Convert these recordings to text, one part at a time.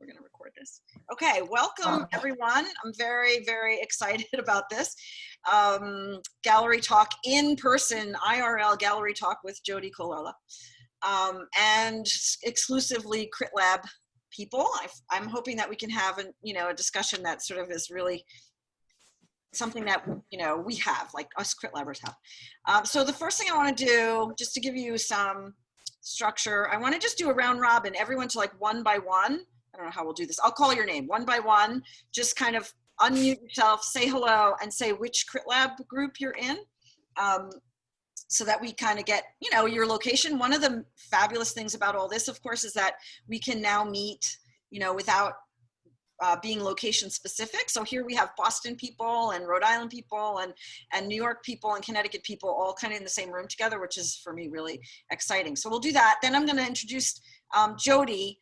We're going to record this. Okay, welcome everyone. I'm very, very excited about this. Gallery talk in person, IRL gallery talk with Jodi Colella. And exclusively Crit Lab people. I'm hoping that we can have a discussion that sort of is really something that we have, like us Crit Labbers have. So the first thing I want to do, just to give you some structure, I want to just do a round robin, everyone to like one by one. I don't know how we'll do this. I'll call your name one by one. Just kind of unmute yourself, say hello, and say which Crit Lab group you're in, so that we kind of get your location. One of the fabulous things about all this, of course, is that we can now meet without being location specific. So here we have Boston people and Rhode Island people and New York people and Connecticut people all kind of in the same room together, which is for me really exciting. So we'll do that. Then I'm going to introduce Jodi.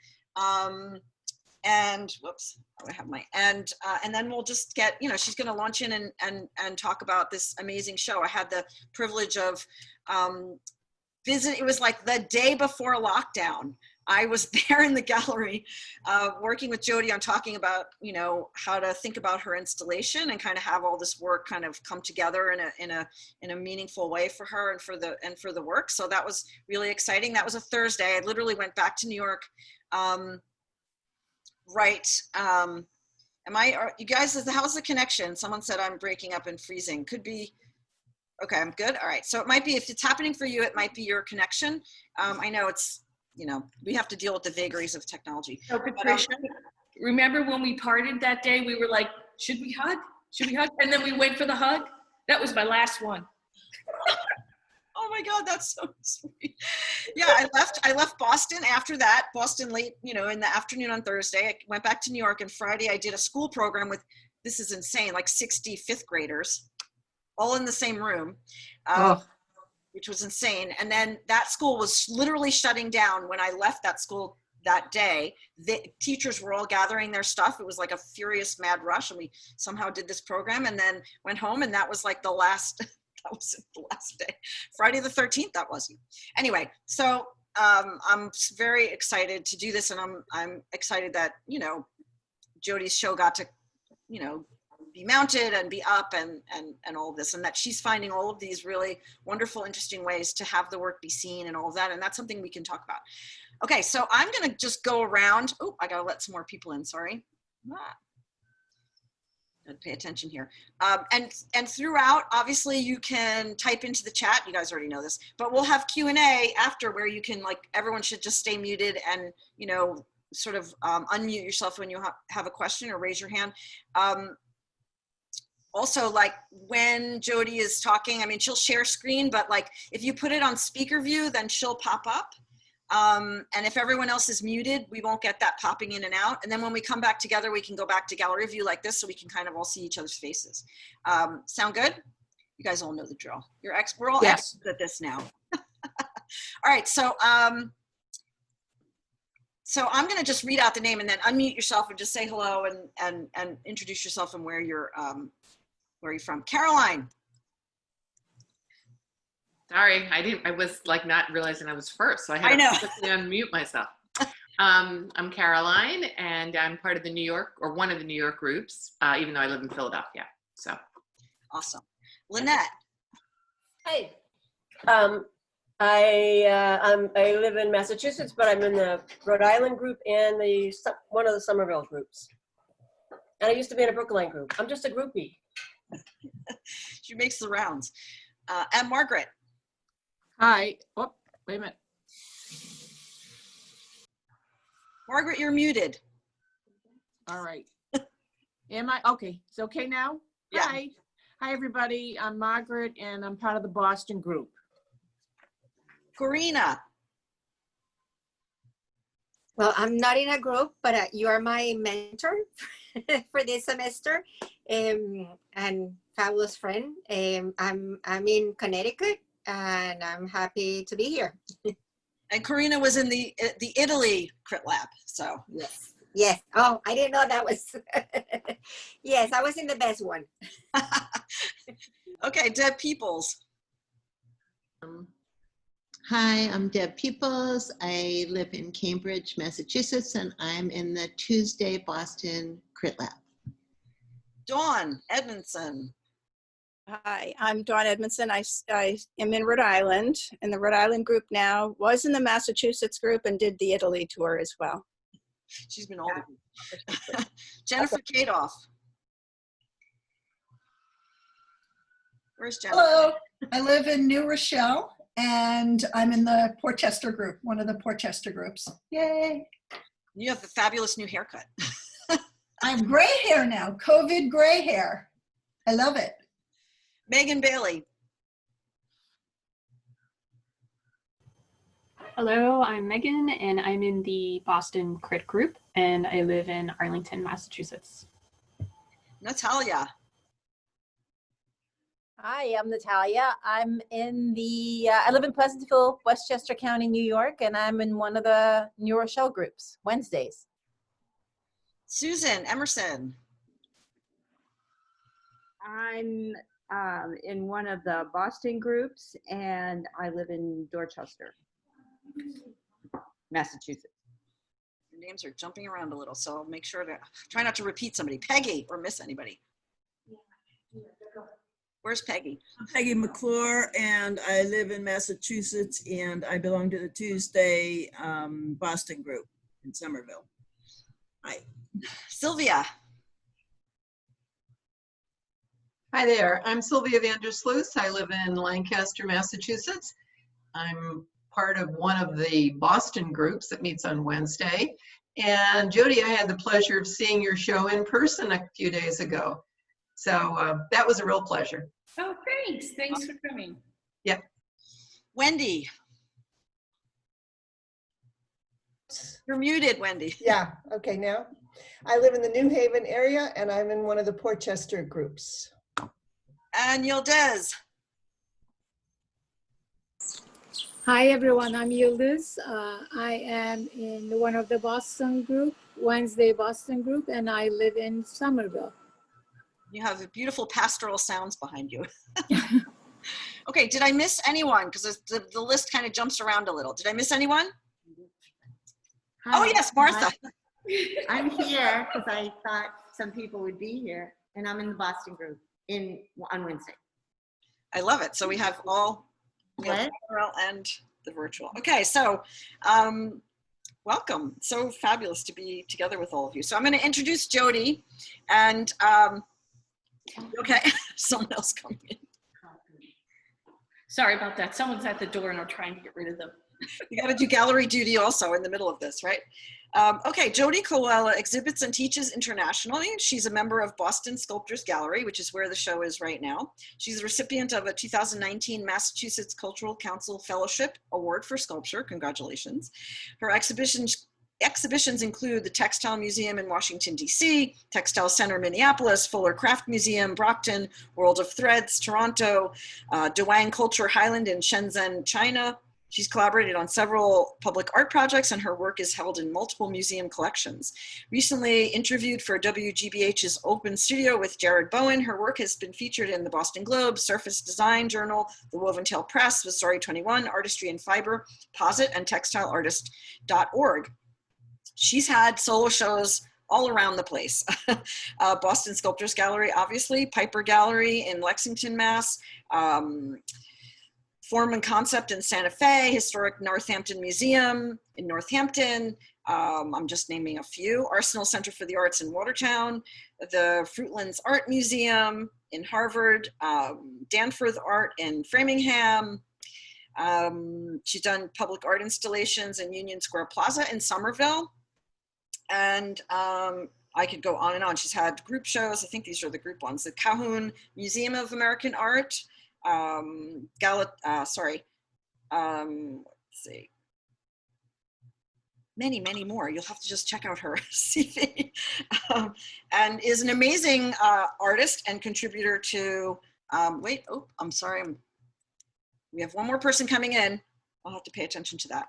And whoops, I have my and then we'll just get she's going to launch in and talk about this amazing show. I had the privilege of it was like the day before lockdown. I was there in the gallery working with Jodi on talking about how to think about her installation and kind of have all this work kind of come together in a meaningful way for her and for the work. So that was really exciting. That was a Thursday. I literally went back to New York. Right. You guys, how's the connection? Someone said I'm breaking up and freezing. Could be. Okay, I'm good. All right. So it might be, if it's happening for you, it might be your connection. I know it's, we have to deal with the vagaries of technology. So Patricia, remember when we parted that day, we were like, should we hug? Should we hug? And then we wait for the hug. That was my last one. Oh my God, that's so sweet. Yeah, I left Boston after that, Boston late, in the afternoon on Thursday. I went back to New York, and Friday I did a school program with, this is insane, like 60 fifth graders, all in the same room, which was insane. And then that school was literally shutting down when I left that school that day. The teachers were all gathering their stuff. It was like a furious mad rush, and we somehow did this program and then went home, and that was like the last that was the last day. Friday the 13th, that was. Anyway, so I'm very excited to do this, and I'm excited that, Jodi's show got to, be mounted and be up and all of this, and that she's finding all of these really wonderful, interesting ways to have the work be seen and all of that, and that's something we can talk about. Okay, so I'm gonna just go around. Oh, I gotta let some more people in, sorry. Pay attention here. And throughout, obviously you can type into the chat. You guys already know this, but we'll have Q&A after where you can, everyone should just stay muted and, sort of unmute yourself when you have a question or raise your hand. Also, when Jodi is talking, she'll share screen, but if you put it on speaker view, then she'll pop up. And if everyone else is muted, we won't get that popping in and out. And then when we come back together, we can go back to gallery view like this, so we can kind of all see each other's faces. Sound good? You guys all know the drill. We're all experts at this now. All right, so I'm going to just read out the name and then unmute yourself and just say hello and introduce yourself and where you're from. Caroline. Sorry, I was not realizing I was first, so I had to quickly unmute myself. I'm Caroline, and I'm part of the New York, or one of the New York groups, even though I live in Philadelphia, so. Awesome. Lynette. Hey, I live in Massachusetts, but I'm in the Rhode Island group and one of the Somerville groups. And I used to be in a Brookline group. I'm just a groupie. She makes the rounds. And Margaret. Hi. Oh, wait a minute. Margaret, you're muted. All right. Am I? Okay. It's okay now? Yeah. Hi. Hi, everybody. I'm Margaret, and I'm part of the Boston group. Corina. Well, I'm not in a group, but you are my mentor for this semester, and fabulous friend. I'm in Connecticut, and I'm happy to be here. And Corina was in the Italy Crit Lab, so. Yes. Yes. Oh, I didn't know that was. Yes, I was in the best one. Okay, Deb Peoples. Hi, I'm Deb Peoples. I live in Cambridge, Massachusetts, and I'm in the Tuesday Boston Crit Lab. Dawn Edmondson. Hi, I'm Dawn Edmondson. I am in Rhode Island, in the Rhode Island group now, was in the Massachusetts group and did the Italy tour as well. She's been all the groups. Jennifer Kadoff. Where's Jennifer? Hello, I live in New Rochelle and I'm in the Portchester group, one of the Portchester groups. Yay. You have the fabulous new haircut. I have gray hair now, COVID gray hair. I love it. Megan Bailey. Hello, I'm Megan, and I'm in the Boston Crit group, and I live in Arlington, Massachusetts. Natalia. Hi, I'm Natalia. I'm in the, I live in Pleasantville, Westchester County, New York, and I'm in one of the New Rochelle groups, Wednesdays. Susan Emerson. I'm in one of the Boston groups, and I live in Dorchester, Massachusetts. Your names are jumping around a little, so I'll make sure to try not to repeat somebody. Peggy, or miss anybody. Where's Peggy? I'm Peggy McClure, and I live in Massachusetts, and I belong to the Tuesday Boston group in Somerville. Hi. Sylvia. Hi there, I'm Sylvia Vandersloot. I live in Lancaster, Massachusetts. I'm part of one of the Boston groups that meets on Wednesday. And Jodi, I had the pleasure of seeing your show in person a few days ago. So that was a real pleasure. Oh, thanks. Thanks for coming. Yep. Wendy. You're muted, Wendy. Yeah, okay, now. I live in the New Haven area, and I'm in one of the Portchester groups. And Yildiz. Hi everyone, I'm Yildiz. I am in one of the Boston group, Wednesday Boston group, and I live in Somerville. You have beautiful pastoral sounds behind you. Okay, did I miss anyone? Because the list kind of jumps around a little. Did I miss anyone? Hi, oh yes, Martha. I'm here because I thought some people would be here, and I'm in the Boston group on Wednesday. I love it. So we have all the IRL and the virtual. Okay, so welcome. So fabulous to be together with all of you. So I'm going to introduce Jodi, and okay, someone else coming in. Sorry about that. Someone's at the door and I'm trying to get rid of them. You got to do gallery duty also in the middle of this, right? Okay, Jodi Colella exhibits and teaches internationally. She's a member of Boston Sculptors Gallery, which is where the show is right now. She's a recipient of a 2019 Massachusetts Cultural Council Fellowship Award for Sculpture. Congratulations. Her exhibitions include the Textile Museum in Washington, D.C., Textile Center, Minneapolis, Fuller Craft Museum, Brockton, World of Threads, Toronto, Dewang Culture Highland in Shenzhen, China. She's collaborated on several public art projects, and her work is held in multiple museum collections. Recently interviewed for WGBH's Open Studio with Jared Bowen, her work has been featured in the Boston Globe, Surface Design Journal, the Woven Tail Press, Vasari 21, Artistry and Fiber, Posit, and TextileArtist.org. She's had solo shows all around the place. Boston Sculptors Gallery, obviously, Piper Gallery in Lexington, Mass., Form and Concept in Santa Fe, Historic Northampton Museum in Northampton. I'm just naming a few. Arsenal Center for the Arts in Watertown, the Fruitlands Art Museum in Harvard, Danforth Art in Framingham. She's done public art installations in Union Square Plaza in Somerville. And I could go on and on. She's had group shows. I think these are the group ones. The Calhoun Museum of American Art, let's see, many more. You'll have to just check out her CV. And is an amazing artist and contributor to, I'm sorry, we have one more person coming in. I'll have to pay attention to that.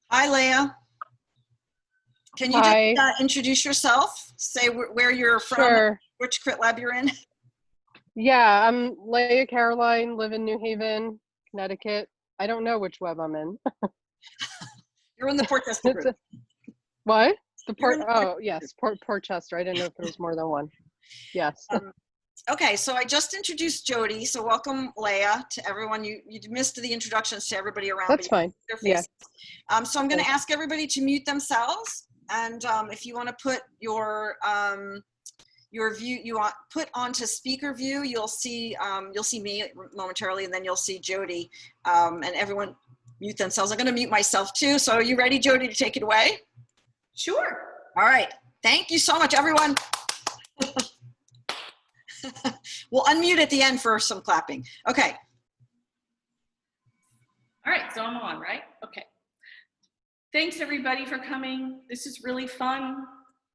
Hi, Leah. Can you just introduce yourself? Say where you're from, sure. Which crit lab you're in? Yeah, I'm Leah Caroline, live in New Haven. Connecticut. I don't know which web I'm in. You're in the Portchester group. What? Oh, yes, Portchester. I didn't know if there was more than one. Yes. Okay, so I just introduced Jodi. So welcome, Leah, to everyone. You missed the introductions to everybody around. That's fine. Their Yeah. faces. So I'm going to ask everybody to mute themselves, and if you want to put your view, you want put onto speaker view, you'll see me momentarily, and then you'll see Jodi, and everyone mute themselves. I'm going to mute myself too. So are you ready, Jodi, to take it away? Sure. All right. Thank you so much, everyone. We'll unmute at the end for some clapping. Okay. All right, so I'm on, right? Okay. Thanks everybody for coming. This is really fun.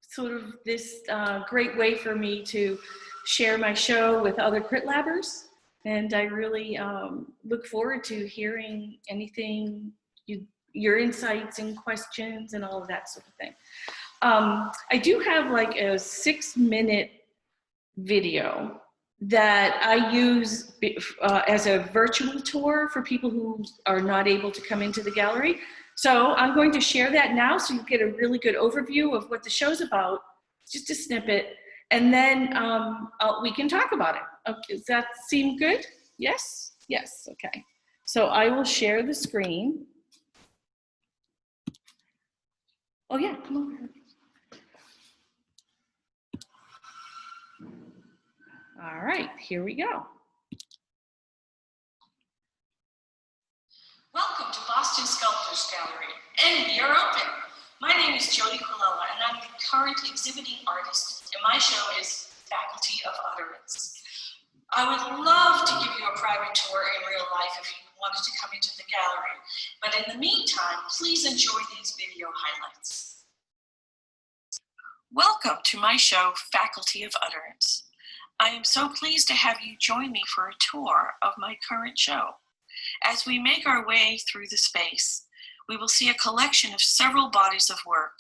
Sort of this great way for me to share my show with other Crit Labbers. And I really look forward to hearing anything, your insights and questions and all of that sort of thing. I do have like a 6-minute video that I use as a virtual tour for people who are not able to come into the gallery. So I'm going to share that now so you get a really good overview of what the show's about, just a snippet, and then we can talk about it. Okay, does that seem good? Yes? Yes, okay. So I will share the screen. Oh yeah, come over. All right, here we go. Welcome to Boston Sculptors Gallery, and you're open. My name is Jodi, and I'm the current exhibiting artist, and my show is Faculty of Utterance. I would love to give you a private tour in real life if you wanted to come into the gallery, but in the meantime, please enjoy these video highlights. Welcome to my show, Faculty of Utterance. I am so pleased to have you join me for a tour of my current show. As we make our way through the space, we will see a collection of several bodies of work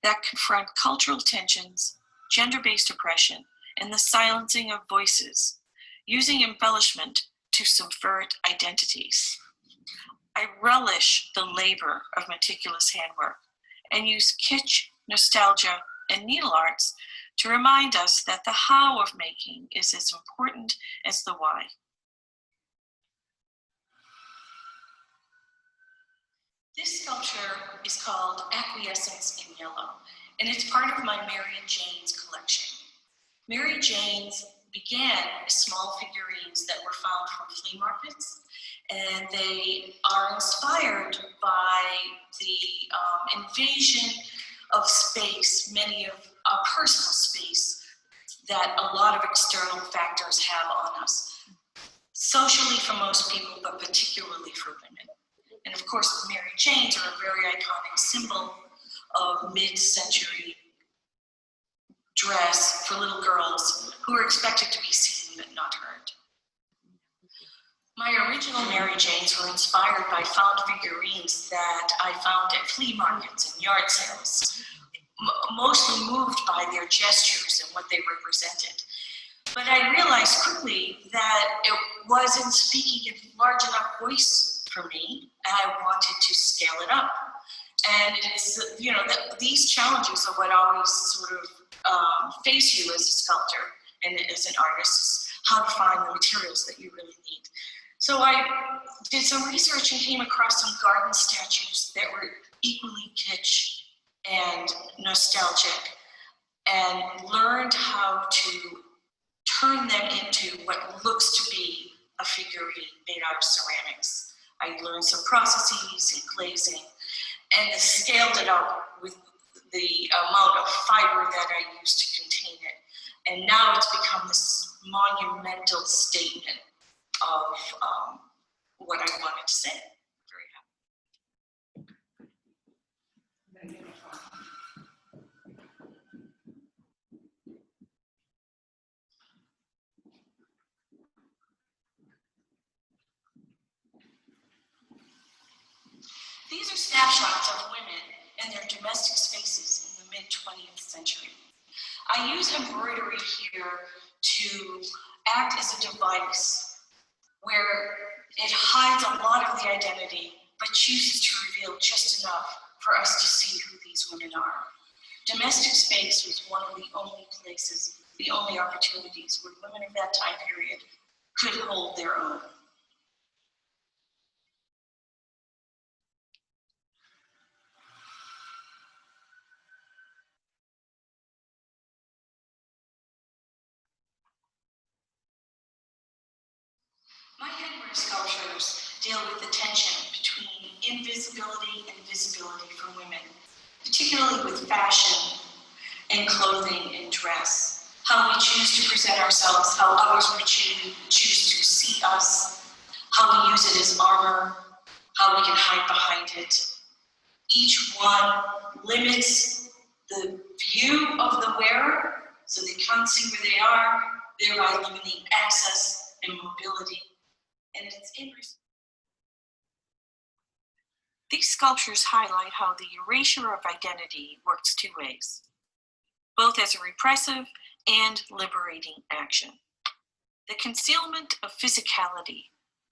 that confront cultural tensions, gender-based oppression, and the silencing of voices, using embellishment to subvert identities. I relish the labor of meticulous handwork and use kitsch, nostalgia, and needle arts to remind us that the how of making is as important as the why. This sculpture is called Acquiescence in Yellow, and it's part of my Mary Jane's collection. Mary Jane's began as small figurines that were found from flea markets, and they are inspired by the invasion of space, many of our personal space, that a lot of external factors have on us, socially for most people, but particularly for women. And of course, Mary Janes are a very iconic symbol of mid-century dress for little girls who are expected to be seen but not heard. My original Mary Janes were inspired by found figurines that I found at flea markets and yard sales, mostly moved by their gestures and what they represented. But I realized quickly that it wasn't speaking in a large enough voice for me, and I wanted to scale it up. And it's, you know, these challenges are what always sort of face you as a sculptor and as an artist, how to find the materials that you really need. So I did some research and came across some garden statues that were equally kitsch and nostalgic, and learned how to turn them into what looks to be a figurine made out of ceramics. I learned some processes and glazing, and scaled it up with the amount of fiber that I used to contain it. And now it's become this monumental statement of what I wanted to say. Very happy. These are snapshots of women and their domestic spaces in the mid-20th century. I use embroidery here to act as a device where It hides a lot of the identity, but chooses to reveal just enough for us to see who these women are. Domestic space was one of the only places, the only opportunities where women of that time period could hold their own. My headwear sculptures deal with the tension between invisibility and visibility for women, particularly with fashion and clothing and dress. How we choose to present ourselves, how others would choose to see us, how we use it as armor, how we can hide behind it. Each one limits the view of the wearer so they can't see where they are, thereby limiting access and mobility. And it's interesting. These sculptures highlight how the erasure of identity works two ways, both as a repressive and liberating action. The concealment of physicality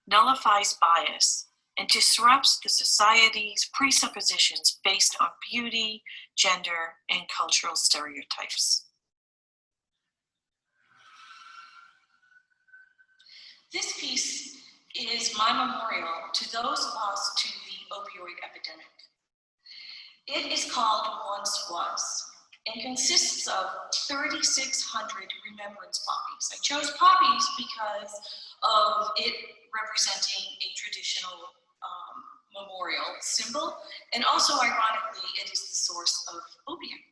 nullifies bias and disrupts the society's presuppositions based on beauty, gender, and cultural stereotypes. This piece is my memorial to those lost to the opioid epidemic. It is called Once Was and consists of 3,600 remembrance poppies. I chose poppies because of it representing a traditional memorial symbol, and also ironically, it is the source of opium.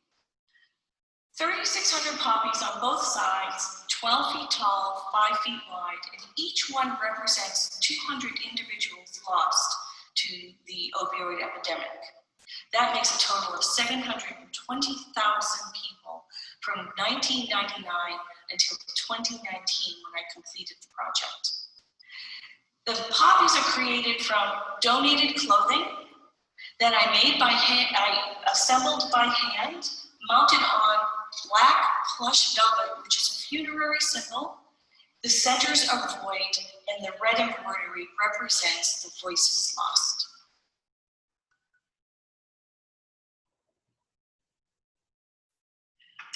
3,600 poppies on both sides, 12 feet tall, 5 feet wide, and each one represents 200 individuals lost to the opioid epidemic. That makes a total of 720,000 people from 1999 until 2019 when I completed the project. The poppies are created from donated clothing that I made by hand, I assembled by hand, mounted on black plush velvet, which is a funerary symbol. The centers are void, and the red embroidery represents the voices lost.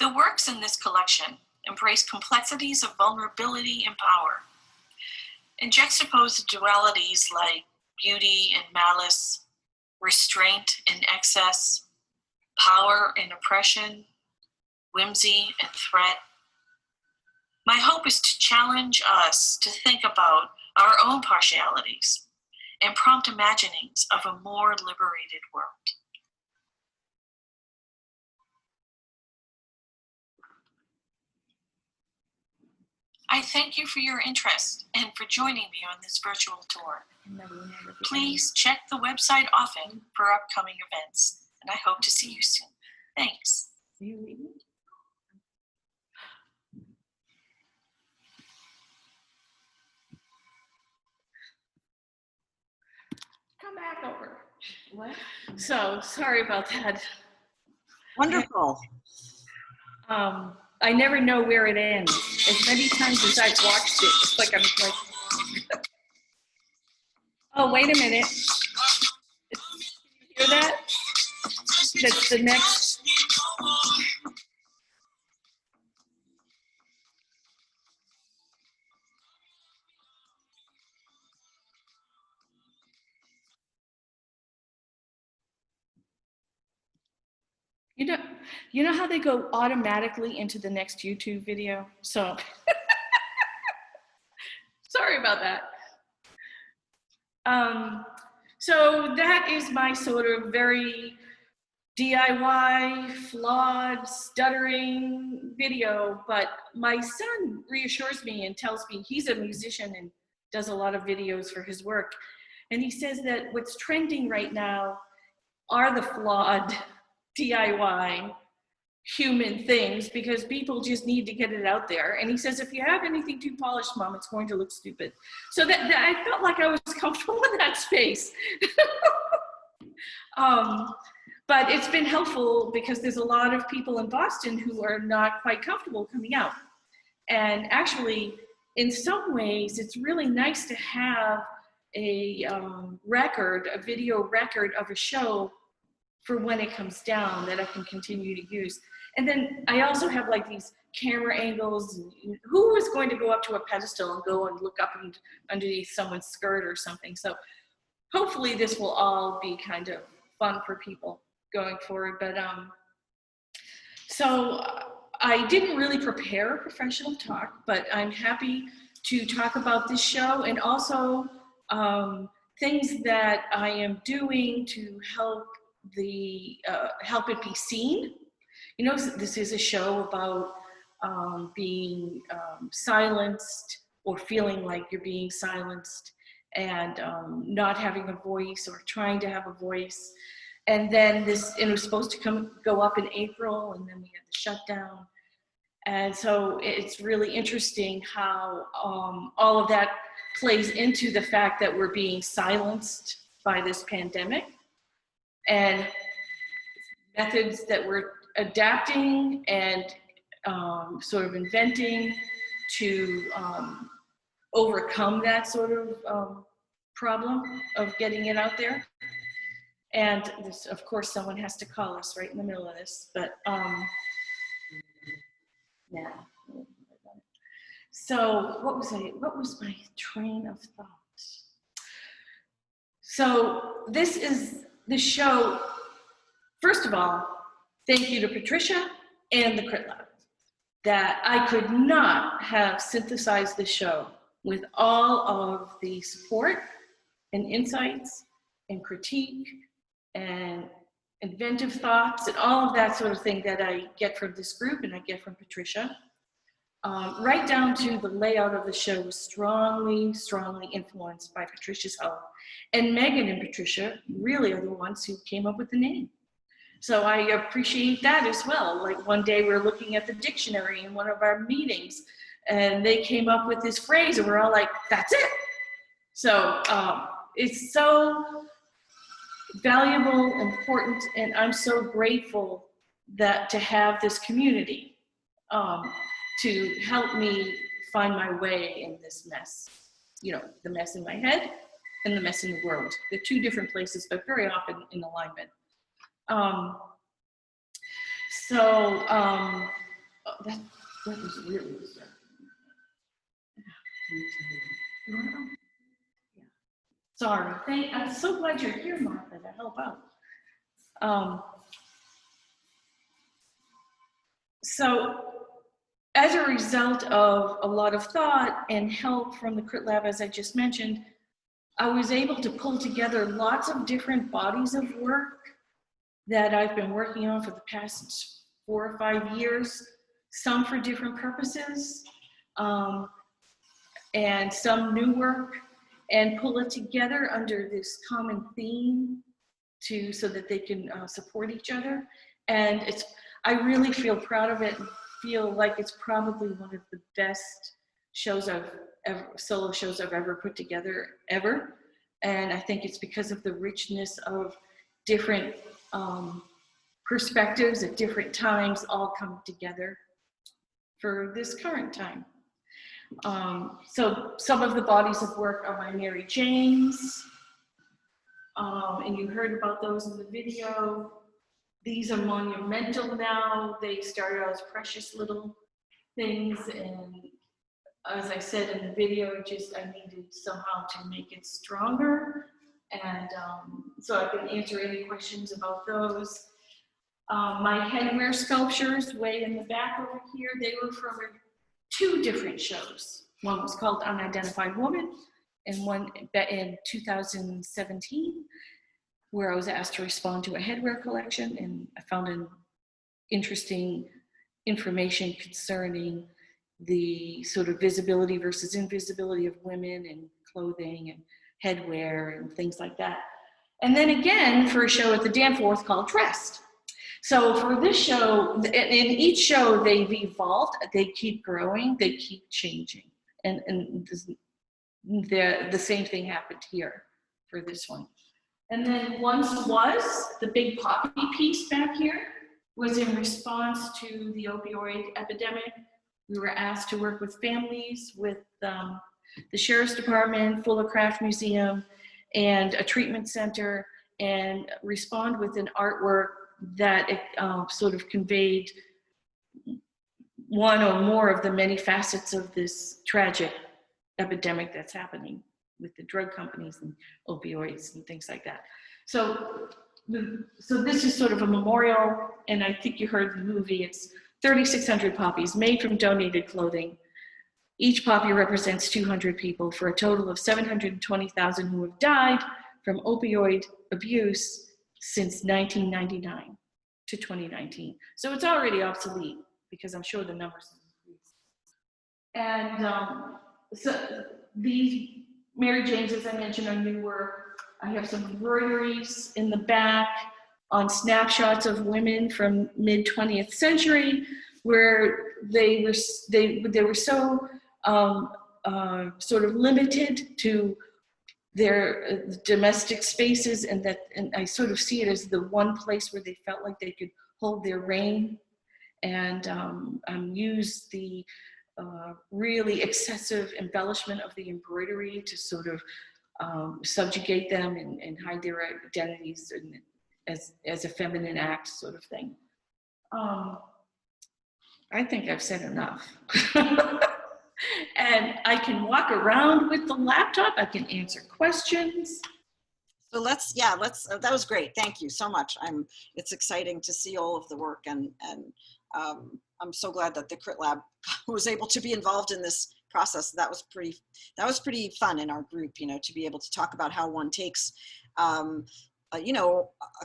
The works in this collection embrace complexities of vulnerability and power, and juxtapose dualities like beauty and malice, restraint and excess, power and oppression, whimsy and threat. My hope is to challenge us to think about our own partialities and prompt imaginings of a more liberated world. I thank you for your interest and for joining me on this virtual tour. Please check the website often for upcoming events, and I hope to see you soon. Thanks. Come back over. What? So sorry about that. Wonderful. I never know where it ends. As many times as I've watched it, it's like I'm like, oh, wait a minute. Hear that? That's the next. You know how they go automatically into the next YouTube video? So, sorry about that. So that is my sort of very DIY, flawed, stuttering video, but my son reassures me and tells me he's a musician and does a lot of videos for his work. And he says that what's trending right now are the flawed DIY human things because people just need to get it out there. And he says, if you have anything too polished, Mom, it's going to look stupid. So that I felt like I was comfortable in that space. But it's been helpful because there's a lot of people in Boston who are not quite comfortable coming out. And actually, in some ways, it's really nice to have a record, a video record of a show for when it comes down that I can continue to use. And then I also have like these camera angles. Who is going to go up to a pedestal and go and look up underneath someone's skirt or something? So hopefully this will all be kind of fun for people going forward. But so I didn't really prepare a professional talk, but I'm happy to talk about this show and also things that I am doing to help help it be seen. You know, this is a show about being silenced or feeling like you're being silenced and not having a voice or trying to have a voice. And then it was supposed to go up in April, and then we had the shutdown. And so it's really interesting how all of that plays into the fact that we're being silenced by this pandemic, and methods that we're adapting and sort of inventing to overcome that sort of problem of getting it out there. And this, of course, someone has to call us right in the middle of this, but yeah. So what was my train of thought? So this is the show. First of all, thank you to Patricia and the Crit Lab, that I could not have synthesized the show with all of the support and insights and critique and inventive thoughts and all of that sort of thing that I get from this group and I get from Patricia. Right down to the layout of the show was strongly, strongly influenced by Patricia's help. And Megan and Patricia really are the ones who came up with the name. So I appreciate that as well. Like one day we were looking at the dictionary in one of our meetings and they came up with this phrase and we're all like, that's it. So it's so valuable, important, and I'm so grateful that to have this community to help me find my way in this mess. You know, the mess in my head and the mess in the world. They're two different places, but very often in alignment. That was really sorry. I'm so glad you're here, Martha, to help out. So as a result of a lot of thought and help from the Crit Lab, as I just mentioned, I was able to pull together lots of different bodies of work that I've been working on for the past 4 or 5 years, some for different purposes, and some new work, and pull it together under this common theme so that they can support each other. And I really feel proud of it and feel like it's probably one of the best solo shows I've ever put together, ever. And I think it's because of the richness of different perspectives at different times all come together for this current time. So some of the bodies of work are my Mary Janes, and you heard about those in the video. These are monumental now. They started out as precious little things, and as I said in the video, I needed somehow to make it stronger. And so I can answer any questions about those. My Headwear Sculptures, way in the back over here, they were from 2 different shows. One was called Unidentified Woman, and one in 2017, where I was asked to respond to a headwear collection, and I found an interesting information concerning the sort of visibility versus invisibility of women in clothing and headwear and things like that. And then again, for a show at the Danforth called Dressed. So for this show, in each show they've evolved, they keep growing, they keep changing. And the same thing happened here for this one. And then Once Was, the big poppy piece back here, was in response to the opioid epidemic. We were asked to work with families with the Sheriff's Department, Fuller Craft Museum, and a treatment center, and respond with an artwork that sort of conveyed one or more of the many facets of this tragic epidemic that's happening with the drug companies and opioids and things like that. So this is sort of a memorial, and I think you heard the movie. It's 3,600 poppies made from donated clothing. Each poppy represents 200 people for a total of 720,000 who have died from opioid abuse since 1999 to 2019. So it's already obsolete, because I'm sure the numbers have increased. And so these Mary Janes, as I mentioned, are newer. I have some embroideries in the back on snapshots of women from mid-20th century, where they were so sort of limited to their domestic spaces, and I sort of see it as the one place where they felt like they could hold their reign, and use the really excessive embellishment of the embroidery to sort of subjugate them and hide their identities as a feminine act sort of thing. I think I've said enough. And I can walk around with the laptop. I can answer questions. So that was great. Thank you so much. It's exciting to see all of the work, and I'm so glad that the Crit Lab was able to be involved in this process. That was pretty fun in our group, to be able to talk about how one takes, a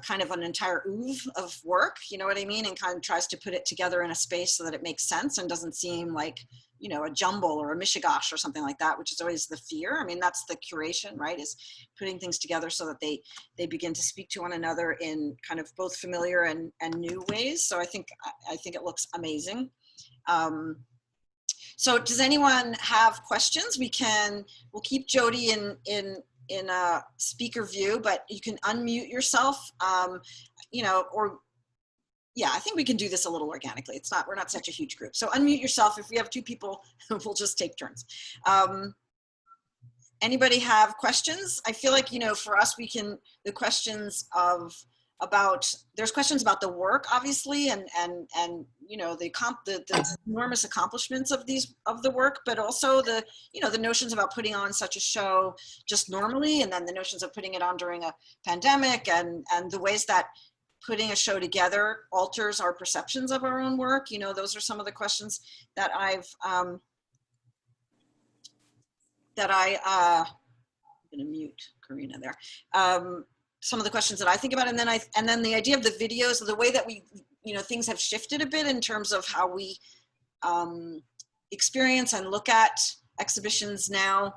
kind of an entire oeuvre of work, you know what I mean? And kind of tries to put it together in a space so that it makes sense and doesn't seem like, a jumble or a mishigash or something like that, which is always the fear. I mean, that's the curation, right? Is putting things together so that they begin to speak to one another in kind of both familiar and new ways. So I think it looks amazing. So does anyone have questions? We'll keep Jodi in a speaker view, but you can unmute yourself, I think we can do this a little organically. We're not such a huge group. So unmute yourself. If we have 2 people, we'll just take turns. Anybody have questions? I feel like, for us, the questions there's questions about the work, obviously, and the enormous accomplishments of the work, but also the notions about putting on such a show just normally, and then the notions of putting it on during a pandemic, and the ways that putting a show together alters our perceptions of our own work. Those are some of the questions that I'm gonna mute Karina there. Some of the questions that I think about, and then the idea of the videos, the way that we, things have shifted a bit in terms of how we experience and look at exhibitions now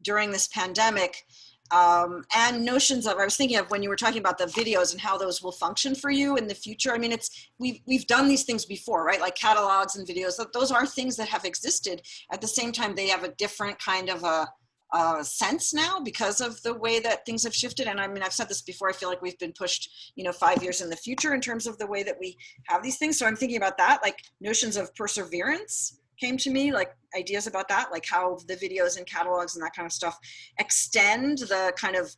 during this pandemic. And notions of, I was thinking of when you were talking about the videos and how those will function for you in the future. I mean, we've done these things before, right? Like catalogs and videos, those are things that have existed. At the same time, they have a different kind of a sense now because of the way that things have shifted. And I mean, I've said this before, I feel like we've been pushed, 5 years in the future in terms of the way that we have these things. So I'm thinking about that, like notions of perseverance came to me, like ideas about that, like how the videos and catalogs and that kind of stuff extend the kind of,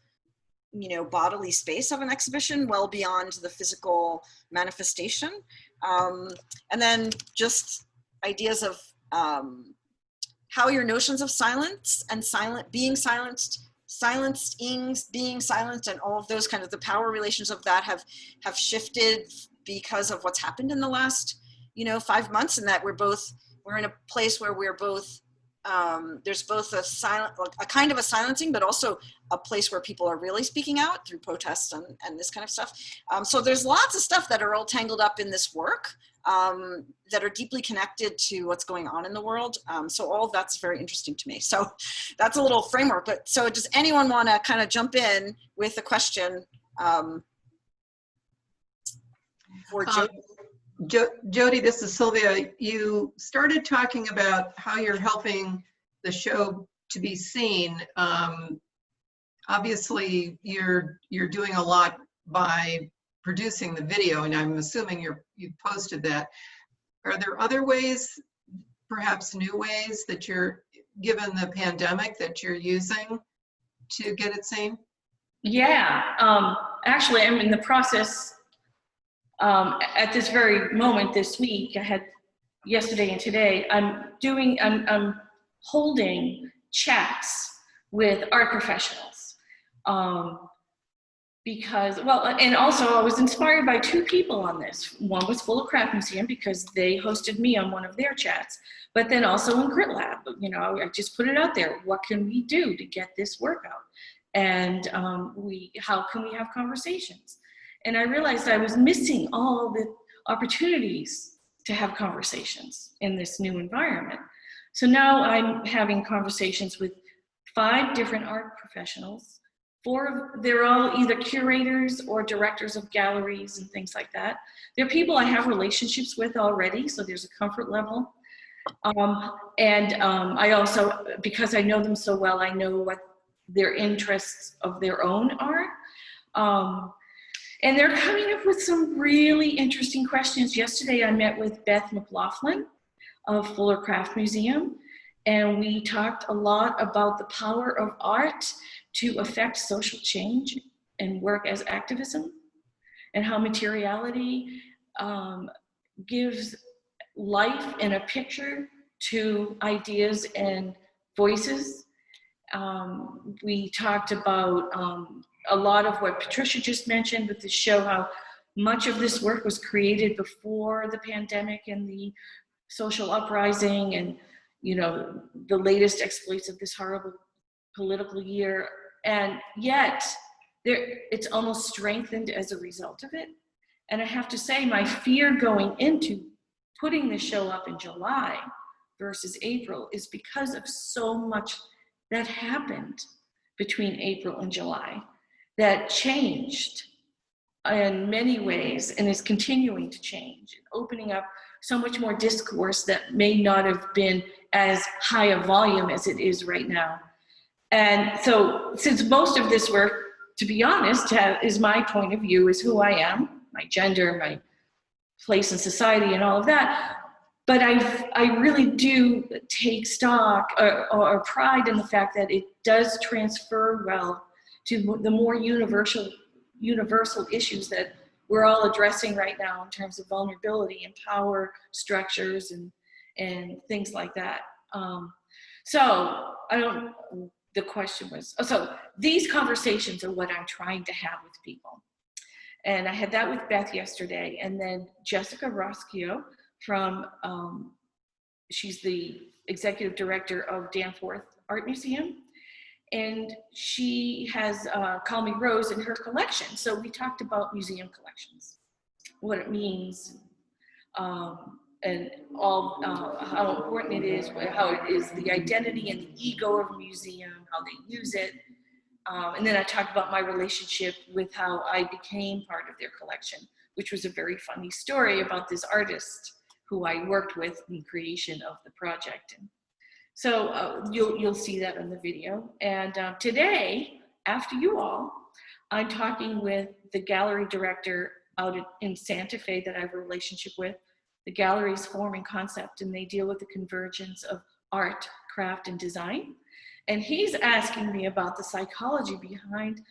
bodily space of an exhibition well beyond the physical manifestation. And then just ideas of how your notions of silence and being silenced, being silent, and all of those kind of the power relations of that have shifted because of what's happened in the last, 5 months, and that we're in a place where we're both, there's both a kind of a silencing, but also a place where people are really speaking out through protests and this kind of stuff. So there's lots of stuff that are all tangled up in this work that are deeply connected to what's going on in the world. So all of that's very interesting to me. So that's a little framework, but so does anyone want to kind of jump in with a question for Jodi? Jodi, this is Sylvia. You started talking about how you're helping the show to be seen. Obviously, you're doing a lot by producing the video, and I'm assuming you've posted that. Are there other ways perhaps new ways that you're, given the pandemic, that you're using to get it seen? Yeah, actually, I'm in the process at this very moment this week. I had yesterday and today. I'm holding chats with art professionals because, well, and also I was inspired by two people on this. One was Fuller Craft Museum because they hosted me on one of their chats, but then also in Grit Lab. You know, I just put it out there. What can we do to get this work out? And how can we have conversations? And I realized I was missing all the opportunities to have conversations in this new environment. So now I'm having conversations with 5 different art professionals. 4, they're all either curators or directors of galleries and things like that. They're people I have relationships with already, so there's a comfort level. I also, because I know them so well, I know what their interests of their own are. And they're coming up with some really interesting questions. Yesterday, I met with Beth McLaughlin of Fuller Craft Museum, and we talked a lot about the power of art to affect social change and work as activism, and how materiality gives life and a picture to ideas and voices. We talked about a lot of what Patricia just mentioned with the show, how much of this work was created before the pandemic and the social uprising and, you know, the latest exploits of this horrible political year. And yet, it's almost strengthened as a result of it. And I have to say, my fear going into putting the show up in July versus April is because of so much that happened between April and July that changed in many ways and is continuing to change, opening up so much more discourse that may not have been as high a volume as it is right now. And so since most of this work, to be honest, is my point of view, is who I am, my gender, my place in society and all of that, but I really do take stock or pride in the fact that it does transfer well to the more universal issues that we're all addressing right now in terms of vulnerability and power structures and things like that. The question was, so these conversations are what I'm trying to have with people. And I had that with Beth yesterday, and then Jessica Roskio from, she's the executive director of Danforth Art Museum, and she has Call Me Rose in her collection. So we talked about museum collections, what it means, and all how important it is, how it is the identity and the ego of a museum, how they use it. And then I talked about my relationship with how I became part of their collection, which was a very funny story about this artist who I worked with in creation of the project. And so you'll see that in the video. And today, after you all, I'm talking with the gallery director out in Santa Fe that I have a relationship with. The gallery is Form and Concept, and they deal with the convergence of art, craft, and design. And he's asking me about the psychology behind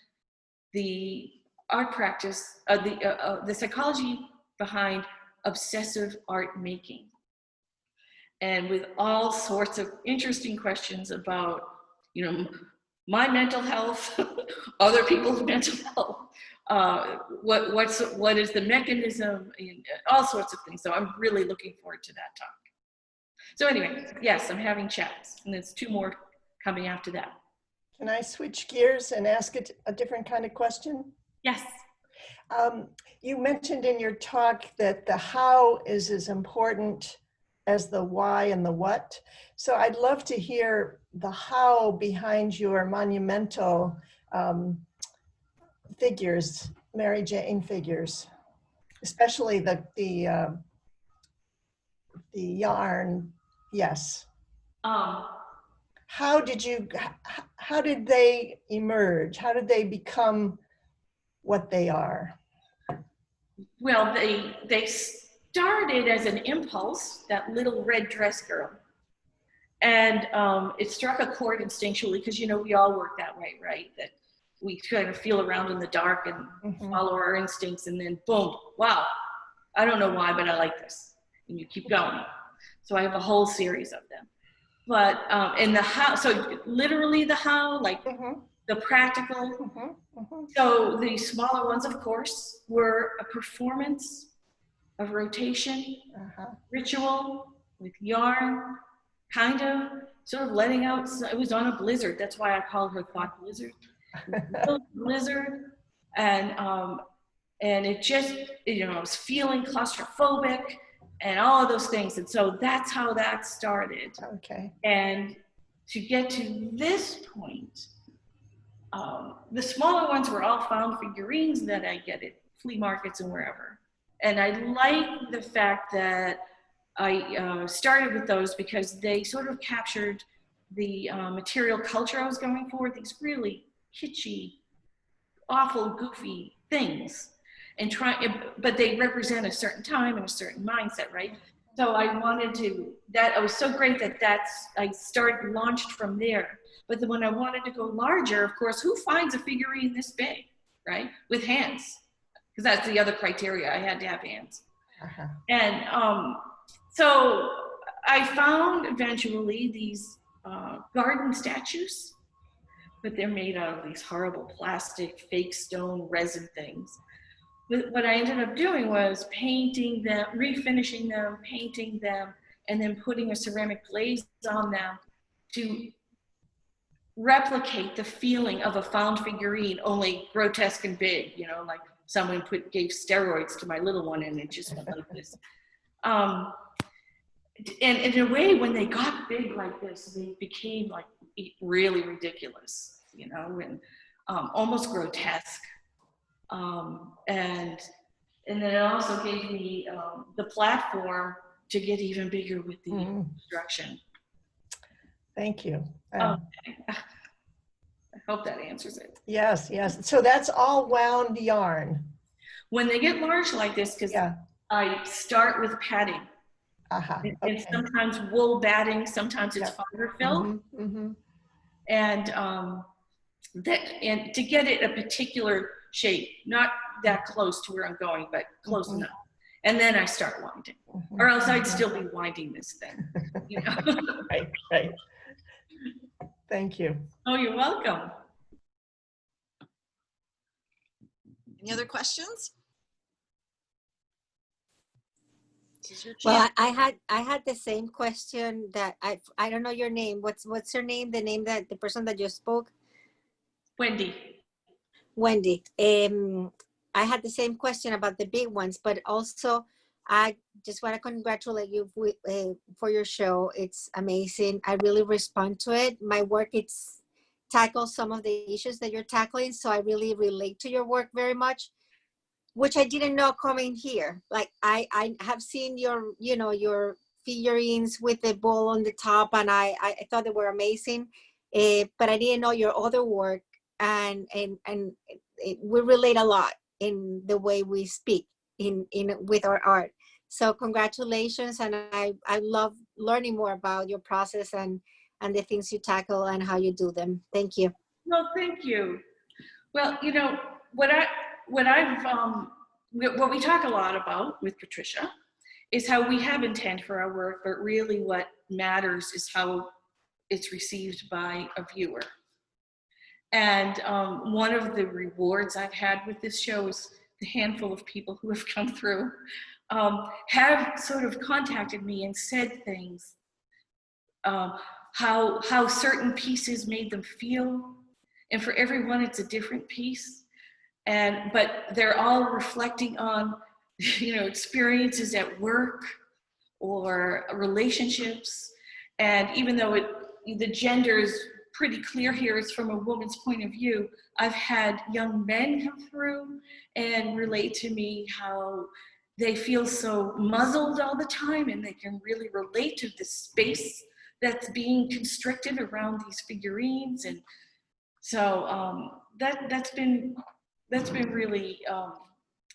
the art practice, the psychology behind obsessive art making. And with all sorts of interesting questions about, you know, my mental health, other people's mental health, what is the mechanism, and all sorts of things. So I'm really looking forward to that talk. So anyway, yes, I'm having chats, and there's 2 more coming after that. Can I switch gears and ask a different kind of question? Yes. You mentioned in your talk that the how is as important as the why and the what. So I'd love to hear the how behind your monumental figures, Mary Jane figures, especially the yarn. Yes. How did they emerge? How did they become what they are? Well, they started as an impulse, that little red dress girl And it struck a chord instinctually because, we all work that way, right? That we kind of feel around in the dark and follow our instincts, and then boom, wow, I don't know why, but I like this. And you keep going. So I have a whole series of them. But in the how, so literally the how, like the practical. So the smaller ones, of course, were a performance of rotation, ritual with yarn, kind of sort of letting out. It was on a blizzard. That's why I call her Thought Blizzard. Blizzard, and it just, I was feeling claustrophobic and all of those things. And so that's how that started. Okay. And to get to this point, the smaller ones were all found figurines that I get at flea markets and wherever. And I like the fact that I started with those because they sort of captured the material culture I was going for, these really kitschy, awful, goofy things. But they represent a certain time and a certain mindset, right? So I wanted to, it was so great that I launched from there. But then when I wanted to go larger, of course, who finds a figurine this big, right? With hands, because that's the other criteria, I had to have hands. And so I found eventually these garden statues, but they're made out of these horrible plastic, fake stone, resin things. But what I ended up doing was painting them, refinishing them, painting them, and then putting a ceramic glaze on them to replicate the feeling of a found figurine, only grotesque and big, like someone gave steroids to my little one and it just went like this. And in a way, when they got big like this, they became like really ridiculous, and almost grotesque. And then it also gave me the platform to get even bigger with the construction. Thank you. I hope that answers it. Yes, yes. So that's all wound yarn. When they get large like this, because I start with padding. And sometimes wool batting, sometimes it's fiber fill. And to get it a particular shape, not that close to where I'm going, but close enough. And then I start winding, or else I'd still be winding this thing. Right. Thank you. Oh, you're welcome. Any other questions? Well, I had the same question that I don't know your name. What's your name? The name that the person that just spoke? Wendy. I had the same question about the big ones, but also I just want to congratulate you for your show. It's amazing. I really respond to it. My work, tackles some of the issues that you're tackling, so I really relate to your work very much, which I didn't know coming here. Like I have seen your figurines with the ball on the top, and I thought they were amazing, but I didn't know your other work, and we relate a lot in the way we speak with our art. So congratulations, and I love learning more about your process and the things you tackle and how you do them. Thank you. Well, thank you. Well, what we talk a lot about with Patricia is how we have intent for our work, but really what matters is how it's received by a viewer. And one of the rewards I've had with this show is the handful of people who have come through have sort of contacted me and said things, how certain pieces made them feel. And for everyone, it's a different piece. But they're all reflecting on, experiences at work or relationships. And even though the gender is pretty clear here, it's from a woman's point of view, I've had young men come through and relate to me how they feel so muzzled all the time, and they can really relate to the space that's being constricted around these figurines. And so that's been really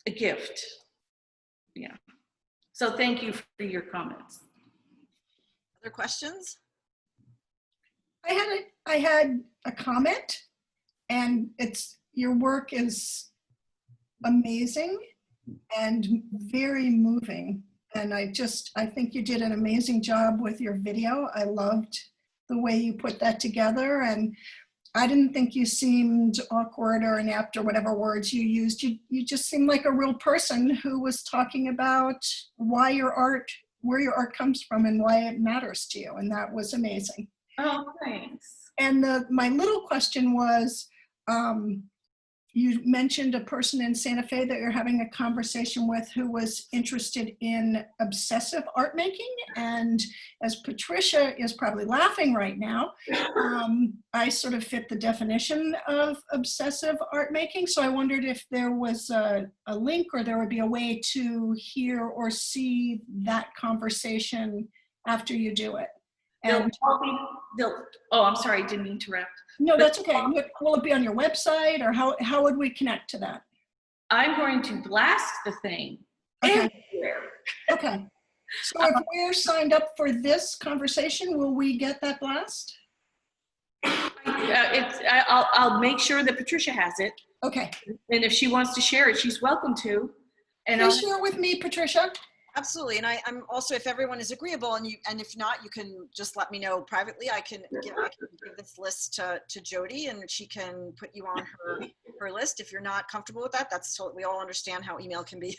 a gift. Yeah. So thank you for your comments. Other questions? I had a comment, and your work is amazing and very moving. And I think you did an amazing job with your video. I loved the way you put that together, and I didn't think you seemed awkward or inept or whatever words you used. You just seemed like a real person who was talking about where your art comes from and why it matters to you. And that was amazing. Oh, thanks. And my little question was, you mentioned a person in Santa Fe that you're having a conversation with who was interested in obsessive art making. And as Patricia is probably laughing right now, I sort of fit the definition of obsessive art making. So I wondered if there was a link or there would be a way to hear or see that conversation after you do it. And I'm sorry, I didn't interrupt. No, that's okay. Will it be on your website, or how would we connect to that? I'm going to blast the thing everywhere. Okay. So if we're signed up for this conversation, will we get that blast? I'll make sure that Patricia has it. Okay. And if she wants to share it, she's welcome to. And Please share with me, Patricia. Absolutely, and I'm also, if everyone is agreeable, and if not, you can just let me know privately. I can give this list to Jodi, and she can put you on her list. If you're not comfortable with that, that's totally, we all understand how email can be,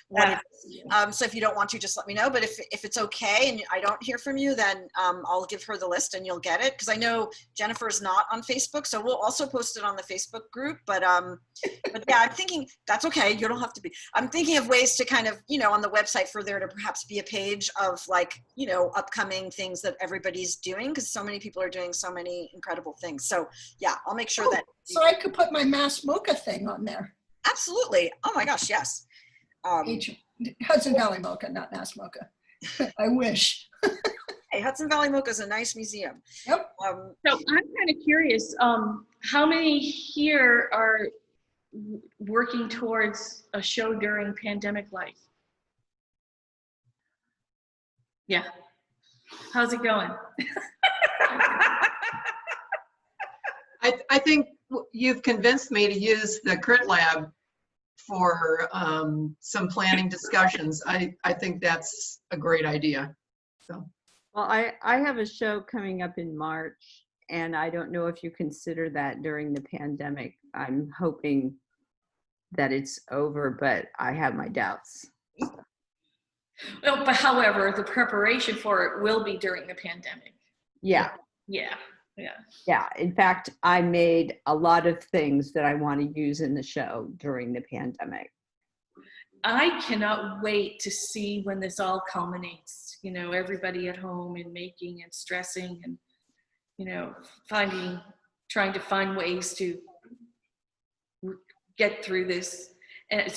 what it is. So if you don't want to, just let me know. But if it's okay and I don't hear from you, then I'll give her the list and you'll get it. Because I know Jennifer is not on Facebook, so we'll also post it on the Facebook group. But yeah, I'm thinking that's okay. You don't have to be. I'm thinking of ways to kind of, on the website for there to perhaps be a page of upcoming things that everybody's doing, because so many people are doing so many incredible things. So yeah, I'll make sure that. So I could put my Mass Mocha thing on there. Absolutely. Oh my gosh, yes. Hudson Valley Mocha, not Mass Mocha. I wish. Hey, Hudson Valley Mocha is a nice museum. Yep. So I'm kind of curious, how many here are working towards a show during pandemic life? Yeah. How's it going? I think you've convinced me to use the Crit Lab for some planning discussions. I think that's a great idea. So. Well, I have a show coming up in March, and I don't know if you consider that during the pandemic. I'm hoping that it's over, but I have my doubts. Well, but however, the preparation for it will be during the pandemic. Yeah. Yeah. Yeah. Yeah. In fact, I made a lot of things that I want to use in the show during the pandemic. I cannot wait to see when this all culminates, everybody at home and making and stressing and, trying to find ways to get through this. And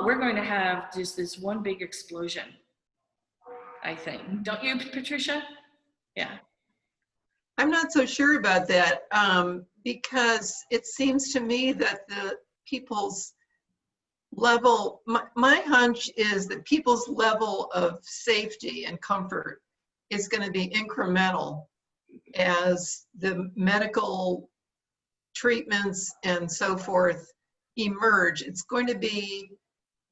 we're going to have just this one big explosion, I think. Don't you, Patricia? Yeah. I'm not so sure about that because it seems to me that the people's level, my hunch is that people's level of safety and comfort is going to be incremental as the medical treatments and so forth emerge. It's going to be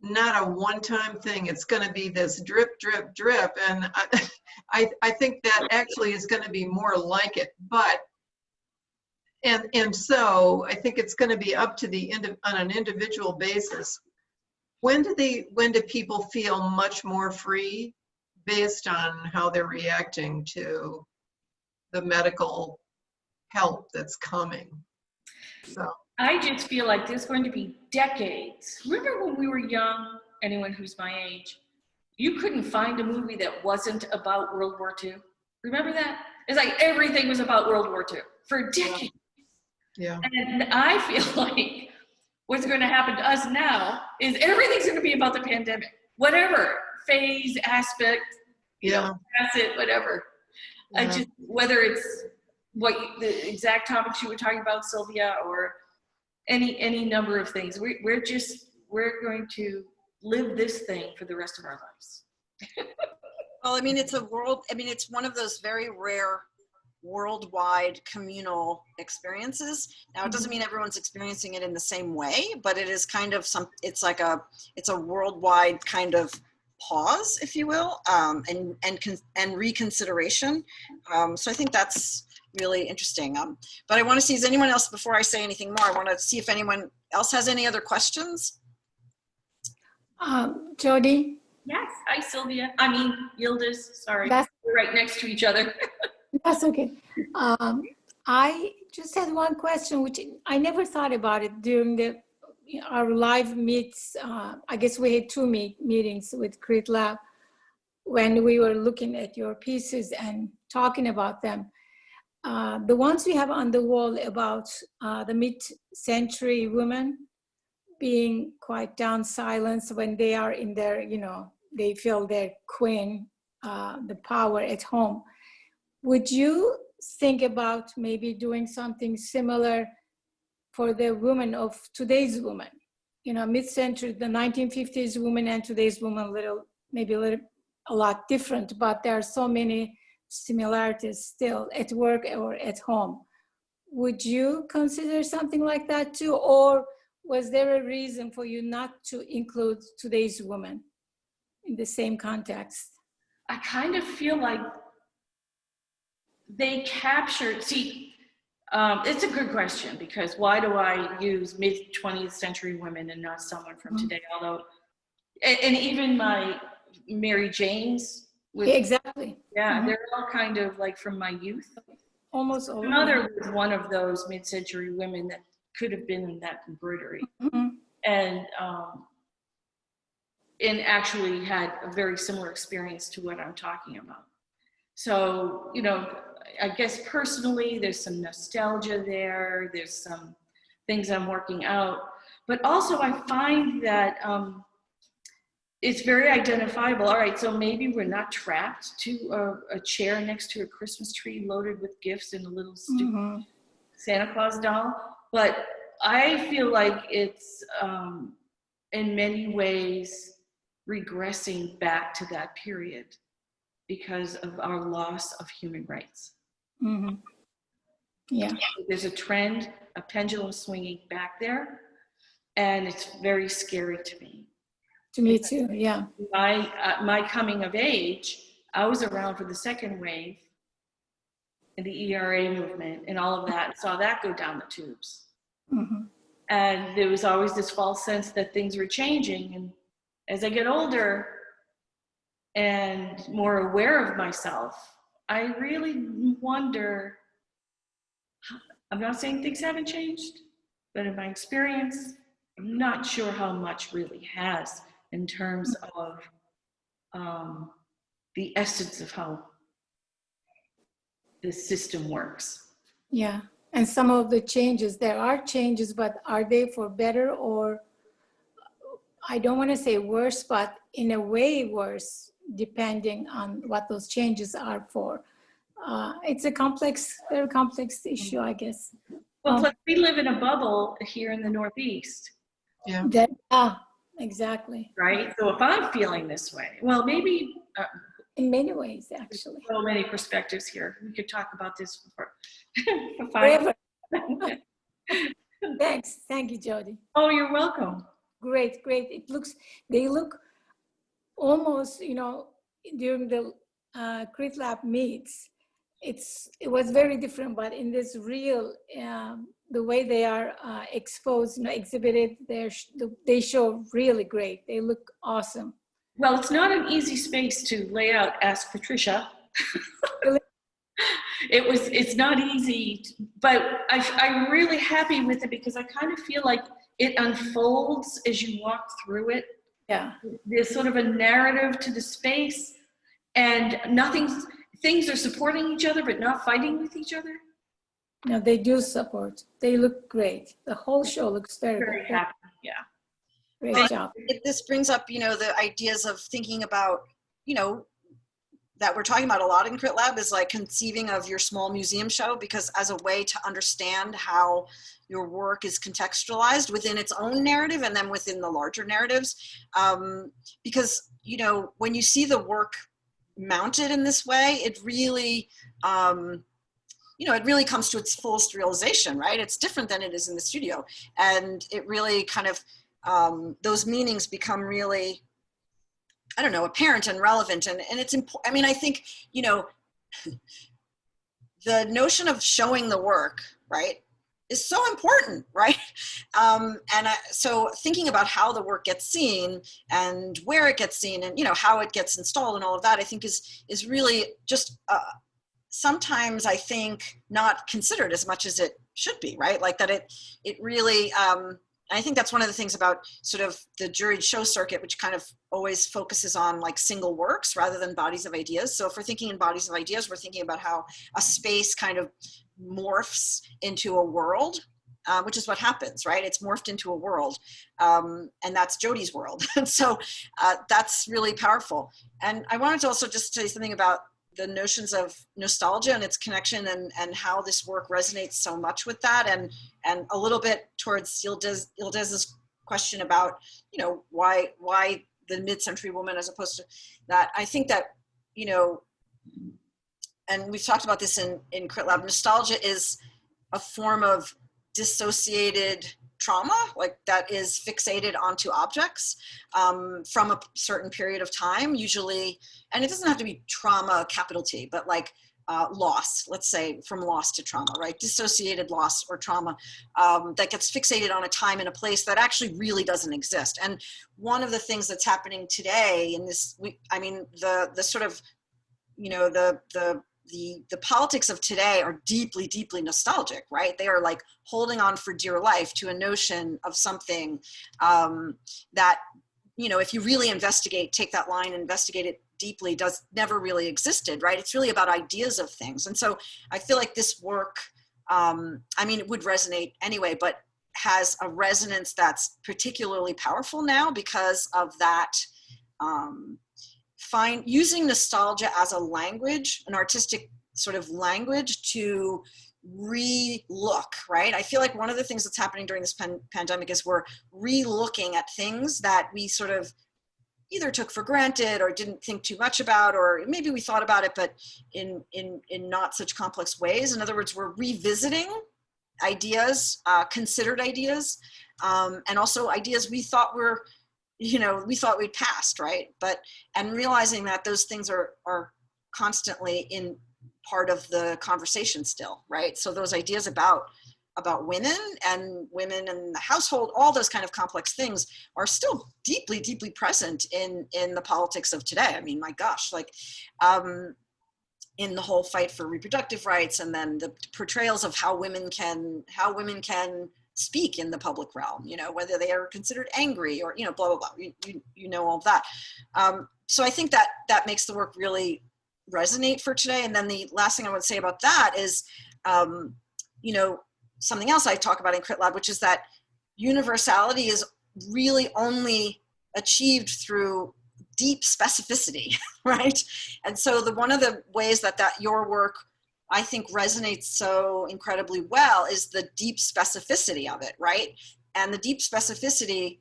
not a one-time thing. It's going to be this drip, drip, drip. And I think that actually is going to be more like it. But, and so I think it's going to be up to on an individual basis. When do people feel much more free based on how they're reacting to the medical help that's coming? So. I just feel like there's going to be decades. Remember when we were young, anyone who's my age, you couldn't find a movie that wasn't about World War II. Remember that? It's like everything was about World War II for decades. Yeah. And I feel like what's going to happen to us now is everything's going to be about the pandemic. Whatever phase, aspect, facet, whatever. Yeah. Whether it's the exact topics you were talking about, Sylvia, or any number of things. We're going to live this thing for the rest of our lives. Well, it's it's one of those very rare worldwide communal experiences. Now, it doesn't mean everyone's experiencing it in the same way, but it is kind of it's a worldwide kind of pause, if you will, and reconsideration. So I think that's really interesting. But I want to see, is anyone else, before I say anything more, I want to see if anyone else has any other questions. Jodi? Yes. Hi, Sylvia. I mean, Yildiz. Sorry. That's, we're right next to each other. That's okay. I just had one question, which I never thought about it during our live meets. I guess we had two meetings with Crit Lab when we were looking at your pieces and talking about them. The ones we have on the wall about the mid-century women being quite down silence when they are in their, they feel their queen, the power at home. Would you think about maybe doing something similar for the women of today's women? Mid-century, the 1950s women and today's women, a lot different, but there are so many similarities still at work or at home. Would you consider something like that too? Or was there a reason for you not to include today's women in the same context? I kind of feel like they captured, it's a good question, because why do I use mid-20th century women and not someone from today? Although, and even my Mary Janes. Exactly. Yeah, they're all kind of like from my youth. Almost all. My mother was one of those mid-century women that could have been in that embroidery. And actually had a very similar experience to what I'm talking about. So, I guess personally, there's some nostalgia there. There's some things I'm working out. But also I find that it's very identifiable. All right, so maybe we're not trapped to a chair next to a Christmas tree loaded with gifts and a little stupid Santa Claus doll. But I feel like it's in many ways regressing back to that period because of our loss of human rights. Yeah. There's a trend, a pendulum swinging back there, and it's very scary to me. To me too, yeah. My coming of age, I was around for the second wave and the ERA movement and all of that, saw that go down the tubes. And there was always this false sense that things were changing. And as I get older and more aware of myself, I really wonder, I'm not saying things haven't changed, but in my experience, I'm not sure how much really has in terms of the essence of how the system works. Yeah, and some of the changes, there are changes, but are they for better or, I don't want to say worse, but in a way worse, depending on what those changes are for. It's a very complex issue, I guess. Well, plus we live in a bubble here in the Northeast. Yeah. Exactly. Right? So if I'm feeling this way, well, maybe. In many ways, actually. So many perspectives here. We could talk about this for 5 Forever. Thanks. Thank you, Jodi. Oh, you're welcome. Great. They look almost, during the Crit Lab meets, it was very different, but in this real, the way they are exposed, exhibited, they show really great. They look awesome. Well, it's not an easy space to lay out, ask Patricia. It's not easy, but I'm really happy with it because I kind of feel like it unfolds as you walk through it. Yeah. There's sort of a narrative to the space, and things are supporting each other, but not fighting with each other. No, they do support. They look great. The whole show looks very happy. Yeah. Great job. This brings up, the ideas of thinking about, that we're talking about a lot in Crit Lab is like conceiving of your small museum show, because as a way to understand how your work is contextualized within its own narrative and then within the larger narratives. Because, when you see the work mounted in this way, it really, it really comes to its fullest realization, right? It's different than it is in the studio. And it really kind of, those meanings become really, I don't know, apparent and relevant. And it's important. I mean, I think, the notion of showing the work, right, is so important, right? So thinking about how the work gets seen and where it gets seen and, how it gets installed and all of that, I think is really just sometimes I think not considered as much as it should be, right? Like that it really, I think that's one of the things about sort of the juried show circuit, which kind of always focuses on like single works rather than bodies of ideas. So if we're thinking in bodies of ideas, we're thinking about how a space kind of morphs into a world, which is what happens, right? It's morphed into a world, and that's Jodi's world. And so that's really powerful. And I wanted to also just say something about the notions of nostalgia and its connection and how this work resonates so much with that, and a little bit towards Ildez's question about, why the mid-century woman as opposed to that. I think that, and we've talked about this in Crit Lab, nostalgia is a form of dissociated trauma, like that is fixated onto objects from a certain period of time, usually, and it doesn't have to be trauma, capital T, but like loss, let's say from loss to trauma, right? Dissociated loss or trauma that gets fixated on a time and a place that actually really doesn't exist. And one of the things that's happening today in this, the sort of, the politics of today are deeply, deeply nostalgic, right? They are like holding on for dear life to a notion of something that, if you really investigate, take that line, investigate it deeply, never really existed, right? It's really about ideas of things. And so I feel like this work, it would resonate anyway, but has a resonance that's particularly powerful now because of that, using nostalgia as a language, an artistic sort of language to re-look, right? I feel like one of the things that's happening during this pandemic is we're re-looking at things that we sort of either took for granted or didn't think too much about, or maybe we thought about it, but in not such complex ways. In other words, we're revisiting ideas, considered ideas, and also ideas we thought were, we thought we'd passed, right? And realizing that those things are constantly in part of the conversation still, right? So those ideas about women and the household, all those kind of complex things are still deeply, deeply present in the politics of today. I mean, my gosh, like in the whole fight for reproductive rights, and then the portrayals of how women can speak in the public realm, whether they are considered angry or, blah, blah, blah, you know, all of that. So I think that makes the work really resonate for today. And then the last thing I would say about that is, something else I talk about in Crit Lab, which is that universality is really only achieved through deep specificity, right? And so one of the ways that your work, I think, resonates so incredibly well is the deep specificity of it, right? And the deep specificity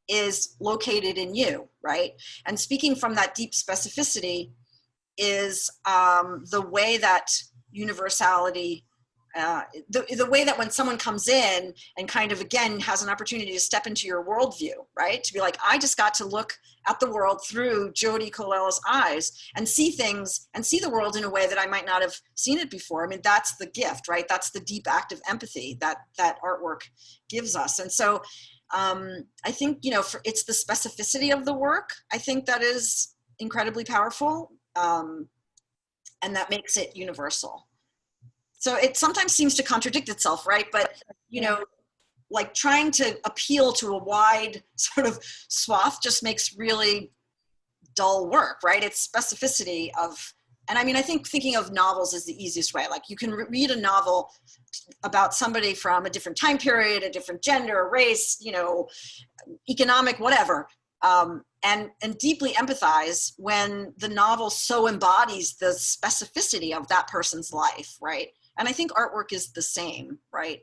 is located in you, right? And speaking from that deep specificity is the way that universality, the way that when someone comes in and kind of, again, has an opportunity to step into your worldview, right? To be like, I just got to look at the world through Jodi Colella's eyes and see things and see the world in a way that I might not have seen it before. I mean, that's the gift, right? That's the deep act of empathy that artwork gives us. And so I think, it's the specificity of the work, I think, that is incredibly powerful, and that makes it universal. So it sometimes seems to contradict itself, right? But, like trying to appeal to a wide sort of swath just makes really dull work, right? It's specificity of, and I think thinking of novels is the easiest way. Like you can read a novel about somebody from a different time period, a different gender, race, economic, whatever, and deeply empathize when the novel so embodies the specificity of that person's life, right? And I think artwork is the same, right?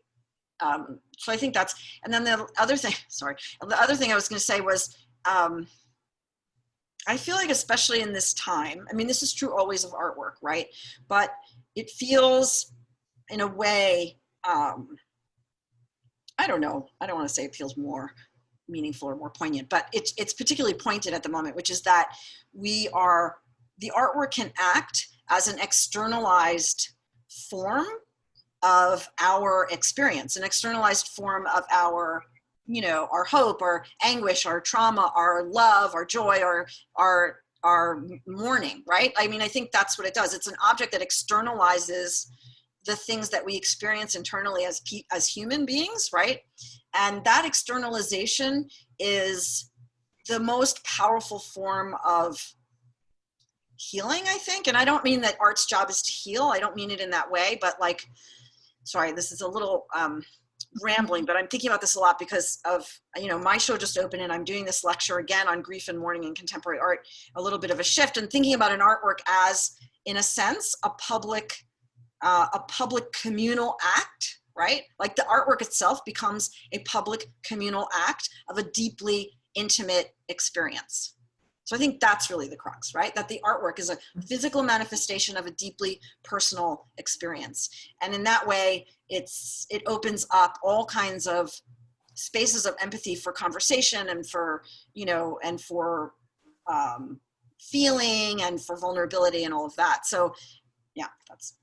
So I think that's, and then the other thing I was going to say was, I feel like especially in this time, this is true always of artwork, right? But it feels in a way, I don't know, I don't want to say it feels more meaningful or more poignant, but it's particularly pointed at the moment, which is that the artwork can act as an externalized form of our experience, an externalized form of our, you know, our hope, our anguish, our trauma, our love, our joy, our mourning, right? I mean, I think that's what it does. It's an object that externalizes the things that we experience internally as human beings, right? And that externalization is the most powerful form of healing, I think. And I don't mean that art's job is to heal. I don't mean it in that way, but like, sorry, this is a little rambling, but I'm thinking about this a lot because of, you know, my show just opened and I'm doing this lecture again on grief and mourning in contemporary art, a little bit of a shift, and thinking about an artwork as, in a sense, a public communal act, right? Like the artwork itself becomes a public communal act of a deeply intimate experience. So I think that's really the crux, right? That the artwork is a physical manifestation of a deeply personal experience. And in that way, it opens up all kinds of spaces of empathy for conversation and for, you know, and for feeling and for vulnerability and all of that. So yeah, that's.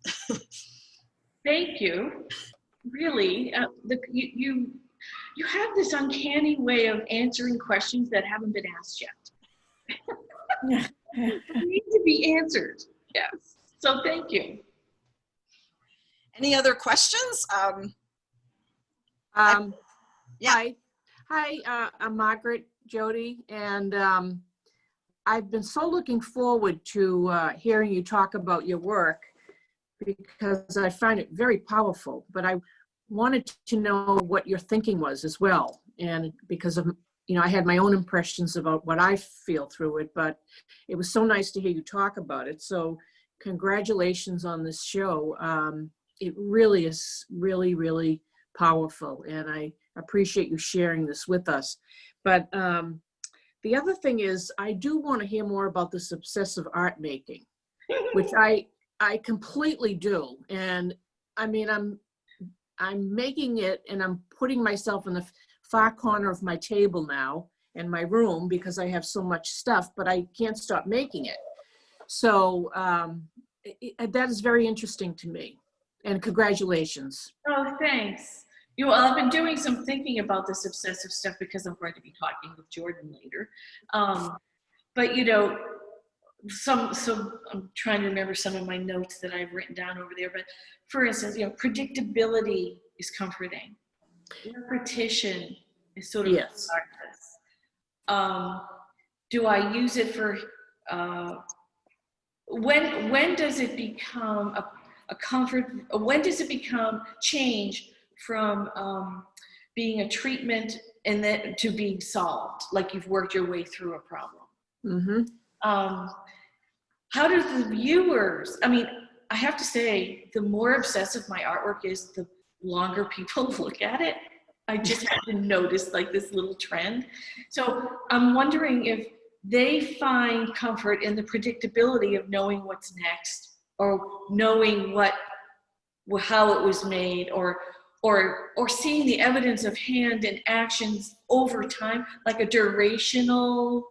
Thank you. Really, you have this uncanny way of answering questions that haven't been asked yet. Need to be answered. Yes. So thank you. Any other questions? Yeah. Hi. I'm Margaret, Jodi, and I've been so looking forward to hearing you talk about your work because I find it very powerful. But I wanted to know what your thinking was as well, and because of, you know, I had my own impressions about what I feel through it, but it was so nice to hear you talk about it. So congratulations on this show. It really is really, really powerful, and I appreciate you sharing this with us. But the other thing is, I do want to hear more about this obsessive art making, which I completely do. And I mean, I'm making it and I'm putting myself in the far corner of my table now in my room because I have so much stuff, but I can't stop making it. So that is very interesting to me. And congratulations. Oh, thanks. You know, I've been doing some thinking about this obsessive stuff because I'm going to be talking with Jordan later. But you know, so I'm trying to remember some of my notes that I've written down over there. But for instance, you know, predictability is comforting. Repetition is sort of yes. Do I use it for when does it become a comfort? When does it become change from being a treatment and then to being solved, like you've worked your way through a problem? Mm-hmm. How do the viewers, I mean, I have to say, the more obsessive my artwork is, the longer people look at it. I just have to notice like this little trend. So I'm wondering if they find comfort in the predictability of knowing what's next, or knowing how it was made, or seeing the evidence of hand and actions over time, like a durational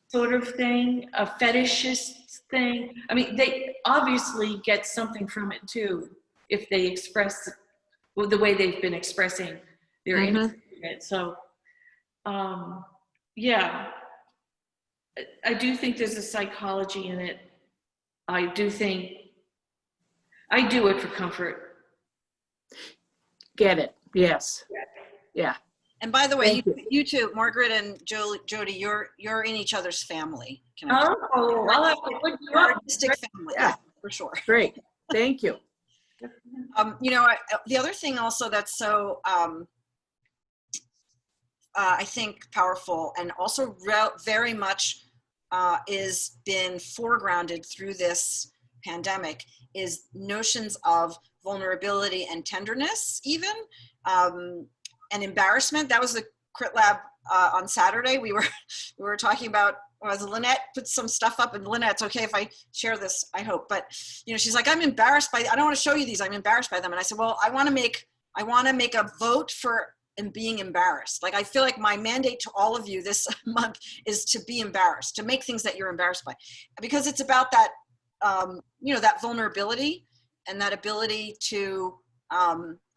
sort of thing, a fetishist thing. I mean, they obviously get something from it too, if they express the way they've been expressing their interest in it. So, yeah, I do think there's a psychology in it. I do think I do it for comfort. Get it? Yes. Yeah. And by the way, you two, Margaret and Jodi, you're in each other's family. Can I I'll have to look you up. Artistic family, yeah, for sure. Great. Thank you. You know, the other thing also that's so I think powerful, and also very much is been foregrounded through this pandemic, is notions of vulnerability and tenderness, even and embarrassment. That was the Crit Lab on Saturday. We were talking about, Lynette put some stuff up, and Lynette, it's okay if I share this, I hope, but she's like, I'm embarrassed by, I don't want to show you these, I'm embarrassed by them. And I said, well, I want to make a vote for being embarrassed. Like, I feel like my mandate to all of you this month is to be embarrassed, to make things that you're embarrassed by, because it's about that, that vulnerability and that ability to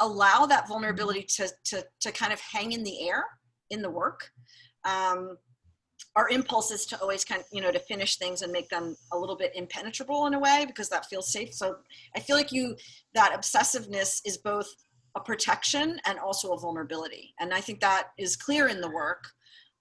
allow that vulnerability to kind of hang in the air in the work. Our impulse is to always kind of, to finish things and make them a little bit impenetrable in a way, because that feels safe. So I feel like that obsessiveness is both a protection and also a vulnerability. And I think that is clear in the work.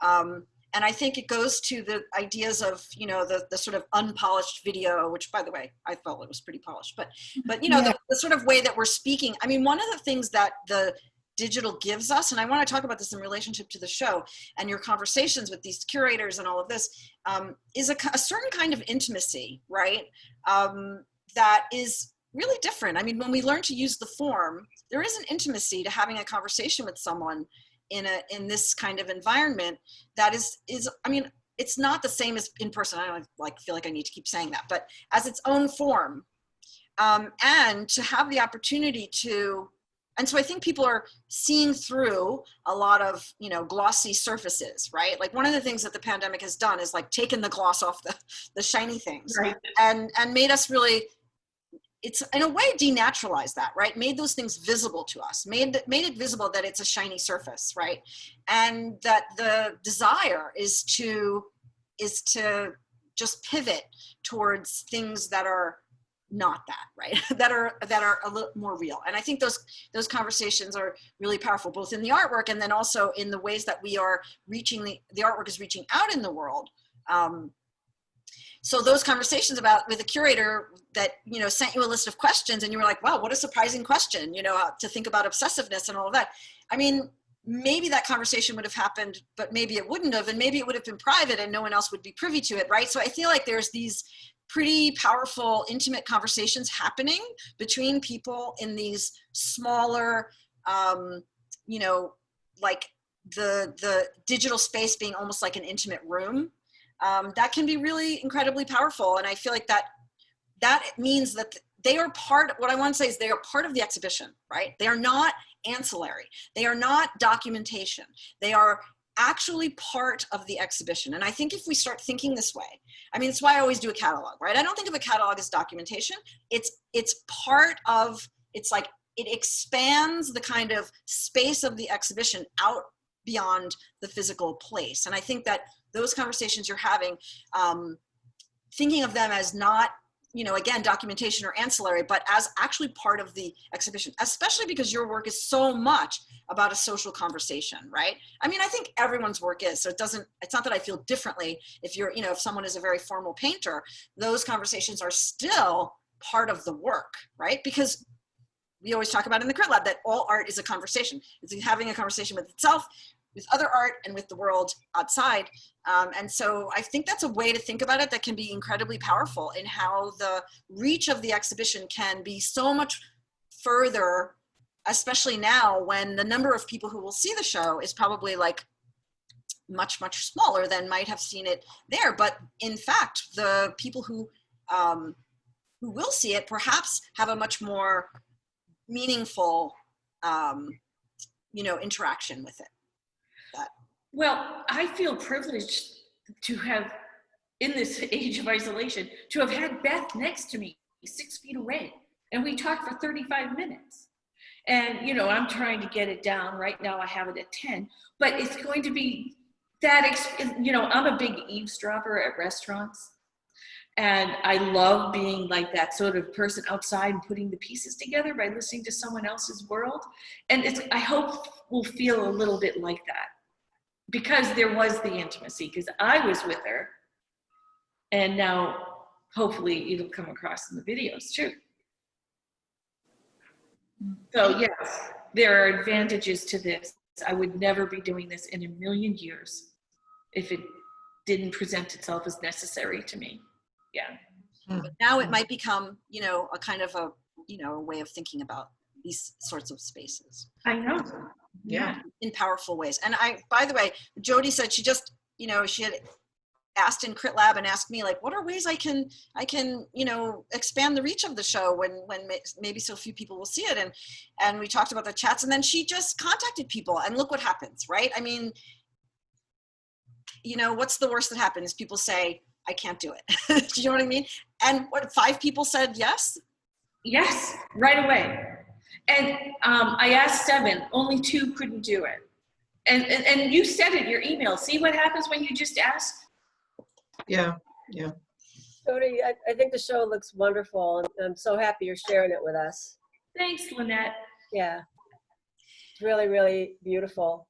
And I think it goes to the ideas of, the sort of unpolished video, which, by the way, I felt it was pretty polished, but the sort of way that we're speaking. I mean, one of the things that the digital gives us, and I want to talk about this in relationship to the show and your conversations with these curators and all of this, is a certain kind of intimacy, right? That is really different. I mean, when we learn to use the form, there is an intimacy to having a conversation with someone in this kind of environment that is, I mean, it's not the same as in person. I don't feel like I need to keep saying that, but as its own form, and to have the opportunity to, and so I think people are seeing through a lot of, glossy surfaces, right? Like, one of the things that the pandemic has done is like taken the gloss off the shiny things, right, and made us really, it's in a way denaturalized that, right? Made those things visible to us, made it visible that it's a shiny surface, right? And that the desire is to just pivot towards things that are not that, right? that are a little more real. And I think those conversations are really powerful, both in the artwork and then also in the ways that we are reaching, the artwork is reaching out in the world. So those conversations with a curator that, sent you a list of questions and you were like, wow, what a surprising question, to think about obsessiveness and all of that. I mean, maybe that conversation would have happened, but maybe it wouldn't have, and maybe it would have been private and no one else would be privy to it, right? So I feel like there's these pretty powerful, intimate conversations happening between people in these smaller, like the digital space being almost like an intimate room. That can be really incredibly powerful. And I feel like that means that they are what I want to say is they are part of the exhibition, right? They are not ancillary. They are not documentation. They are actually part of the exhibition. And I think if we start thinking this way, I mean, it's why I always do a catalog, right? I don't think of a catalog as documentation. It's part of, it's like, it expands the kind of space of the exhibition out beyond the physical place. And I think that those conversations you're having, thinking of them as not, again, documentation or ancillary, but as actually part of the exhibition, especially because your work is so much about a social conversation, right? I mean, I think everyone's work is, so it's not that I feel differently if if someone is a very formal painter, those conversations are still part of the work, right? Because we always talk about in the Crit Lab that all art is a conversation. It's having a conversation with itself, with other art, and with the world outside. And so I think that's a way to think about it that can be incredibly powerful in how the reach of the exhibition can be so much further, especially now when the number of people who will see the show is probably like much, much smaller than might have seen it there. But in fact, the people who will see it perhaps have a much more meaningful, interaction with it. Well, I feel privileged to have, in this age of isolation, to have had Beth next to me, 6 feet away, and we talked for 35 minutes. And, I'm trying to get it down. Right now I have it at 10, but it's going to be that, I'm a big eavesdropper at restaurants. And I love being like that sort of person outside and putting the pieces together by listening to someone else's world. And I hope we'll feel a little bit like that, because there was the intimacy, because I was with her. And now hopefully it'll come across in the videos too. So yes, there are advantages to this. I would never be doing this in a million years if it didn't present itself as necessary to me. Yeah. But now it might become, a kind of a way of thinking about these sorts of spaces. I know. Yeah. in powerful ways. And by the way, Jodi said she just, she had asked in Crit Lab and asked me, like, what are ways I can, expand the reach of the show when maybe so few people will see it. And we talked about the chats, and then she just contacted people, and look what happens, right? I mean, what's the worst that happens? People say, I can't do it. Do you know what I mean? And 5 people said yes? Yes, right away. And I asked 7, only 2 couldn't do it. And you said it in your email. See what happens when you just ask? Yeah. Jodi, I think the show looks wonderful, and I'm so happy you're sharing it with us. Thanks, Lynette. Yeah, it's really, really beautiful.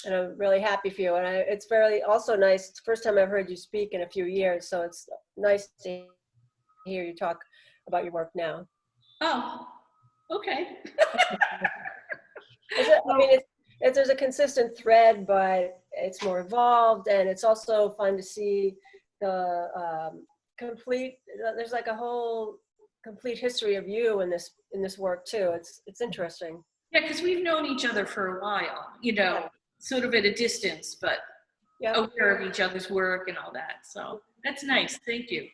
And I'm really happy for you. And it's very also nice. It's the first time I've heard you speak in a few years, so it's nice to hear you talk about your work now. Oh, okay. There's a consistent thread, but it's more evolved, and it's also fun to see the there's like a whole complete history of you in this work too. It's interesting. Yeah, because we've known each other for a while, sort of at a distance, but aware of each other's work and all that. So that's nice. Thank you.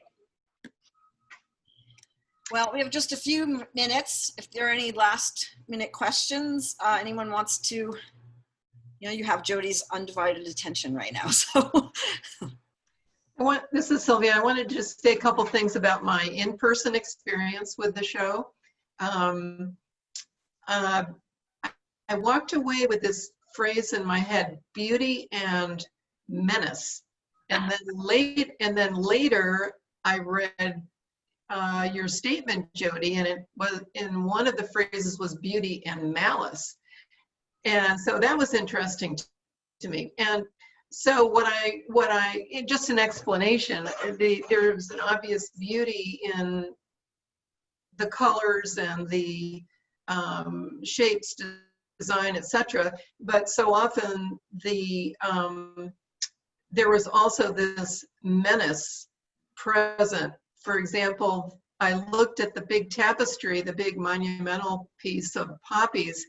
Well, we have just a few minutes. If there are any last minute questions, anyone wants to, you have Jodi's undivided attention right now. So this is Sylvia. I wanted to just say a couple things about my in-person experience with the show. I walked away with this phrase in my head: beauty and menace. And then later I read your statement, Jodi, and it was in one of the phrases was beauty and malice. And so that was interesting to me. And so what I just an explanation, there's an obvious beauty in the colors and the shapes, design, etc. But so often there was also this menace present. For example, I looked at the big tapestry, the big monumental piece of poppies,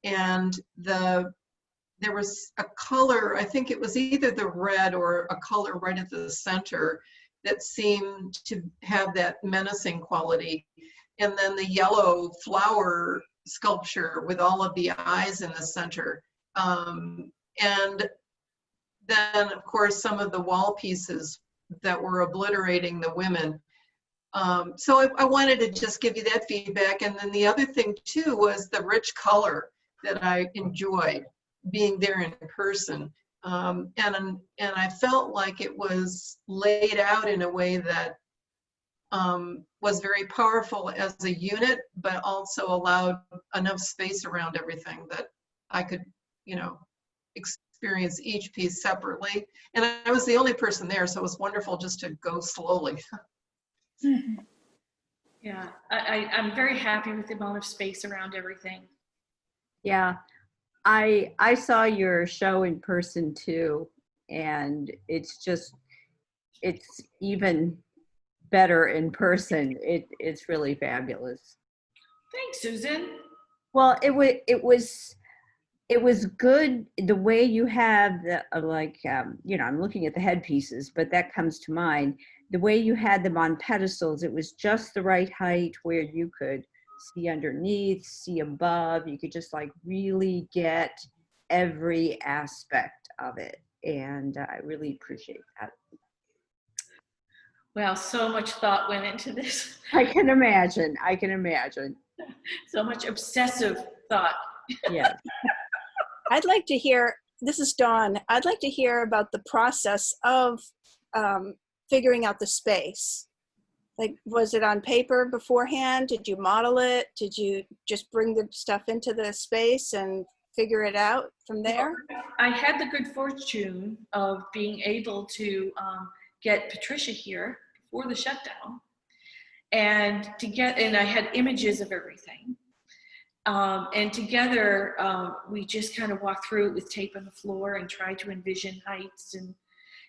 and there was a color, I think it was either the red or a color right at the center that seemed to have that menacing quality. And then the yellow flower sculpture with all of the eyes in the center. And then, of course, some of the wall pieces that were obliterating the women. So I wanted to just give you that feedback. And then the other thing too was the rich color that I enjoyed being there in person. And I felt like it was laid out in a way that was very powerful as a unit, but also allowed enough space around everything that I could, experience each piece separately. And I was the only person there, so it was wonderful just to go slowly. Yeah, I'm very happy with the amount of space around everything. Yeah, I saw your show in person too, and it's even better in person. It's really fabulous. Thanks, Susan. Well, it was good the way you have the I'm looking at the headpieces, but that comes to mind. The way you had them on pedestals, it was just the right height where you could see underneath, see above. You could just like really get every aspect of it. And I really appreciate that. Well, so much thought went into this. I can imagine. So much obsessive thought. Yeah. I'd like to hear, this is Dawn, I'd like to hear about the process of figuring out the space. Like, was it on paper beforehand? Did you model it? Did you just bring the stuff into the space and figure it out from there? I had the good fortune of being able to get Patricia here before the shutdown, and I had images of everything. And together, we just kind of walked through it with tape on the floor and tried to envision heights.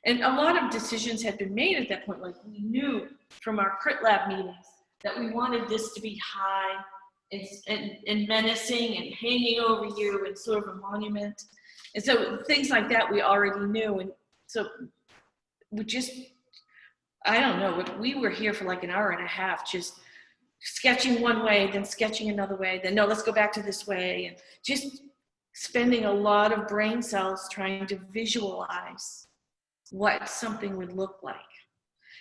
And a lot of decisions had been made at that point. Like, we knew from our Crit Lab meetings that we wanted this to be high and menacing and hanging over you and sort of a monument. And so things like that we already knew. And so we just, I don't know, we were here for like an hour and a half, just sketching one way, then sketching another way, then no, let's go back to this way. And just spending a lot of brain cells trying to visualize what something would look like.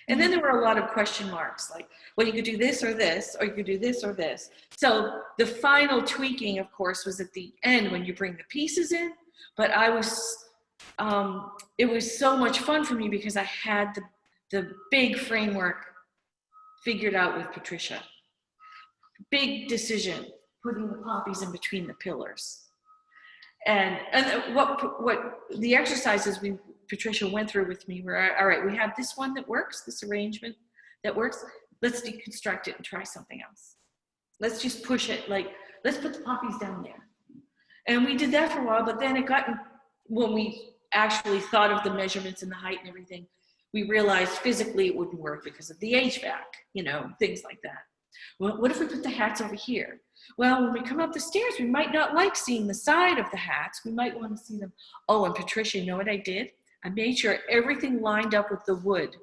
And then there were a lot of question marks, like, well, you could do this, or you could do this or this. So the final tweaking, of course, was at the end when you bring the pieces in. But it was so much fun for me because I had the big framework figured out with Patricia. Big decision, putting the poppies in between the pillars. And what the exercises Patricia went through with me were, all right, we have this one that works, this arrangement that works. Let's deconstruct it and try something else. Let's just push it, like, let's put the poppies down there. And we did that for a while, but then when we actually thought of the measurements and the height and everything, we realized physically it wouldn't work because of the HVAC, things like that. Well, what if we put the hats over here? Well, when we come up the stairs, we might not like seeing the side of the hats. We might want to see them. Oh, and Patricia, you know what I did? I made sure everything lined up with the wood.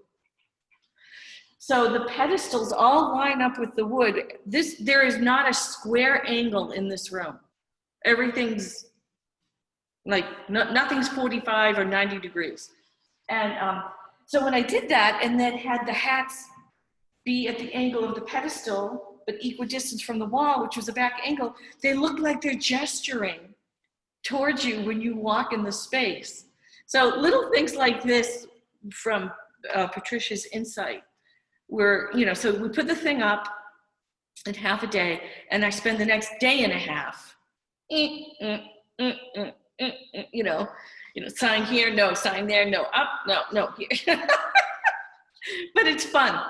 So the pedestals all line up with the wood. There is not a square angle in this room. Everything's like, nothing's 45 or 90 degrees. And so when I did that and then had the hats be at the angle of the pedestal, but equidistant from the wall, which was a back angle, they look like they're gesturing towards you when you walk in the space. So little things like this from Patricia's insight were, so we put the thing up in half a day, and I spend the next day and a half, sign here, no, sign there, no, up, no, here. But it's fun.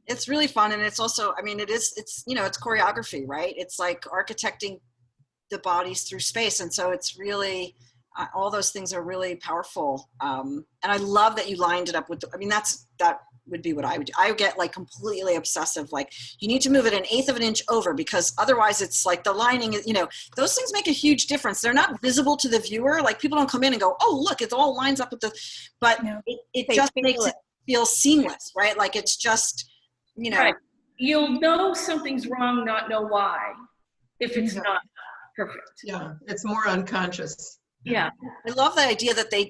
It's really fun, and it's also, it's choreography, right? It's like architecting the bodies through space, and so it's really all those things are really powerful. And I love that you lined it up with that would be what I would do. I would get like completely obsessive, like you need to move it 1/8 of an inch over, because otherwise it's like the lining is, those things make a huge difference. They're not visible to the viewer. Like people don't come in and go, oh, look, it all lines up with but it just makes it feel seamless, right? Like it's just, Right. You'll know something's wrong, not know why, if it's not perfect. Yeah, it's more unconscious. Yeah. I love the idea that they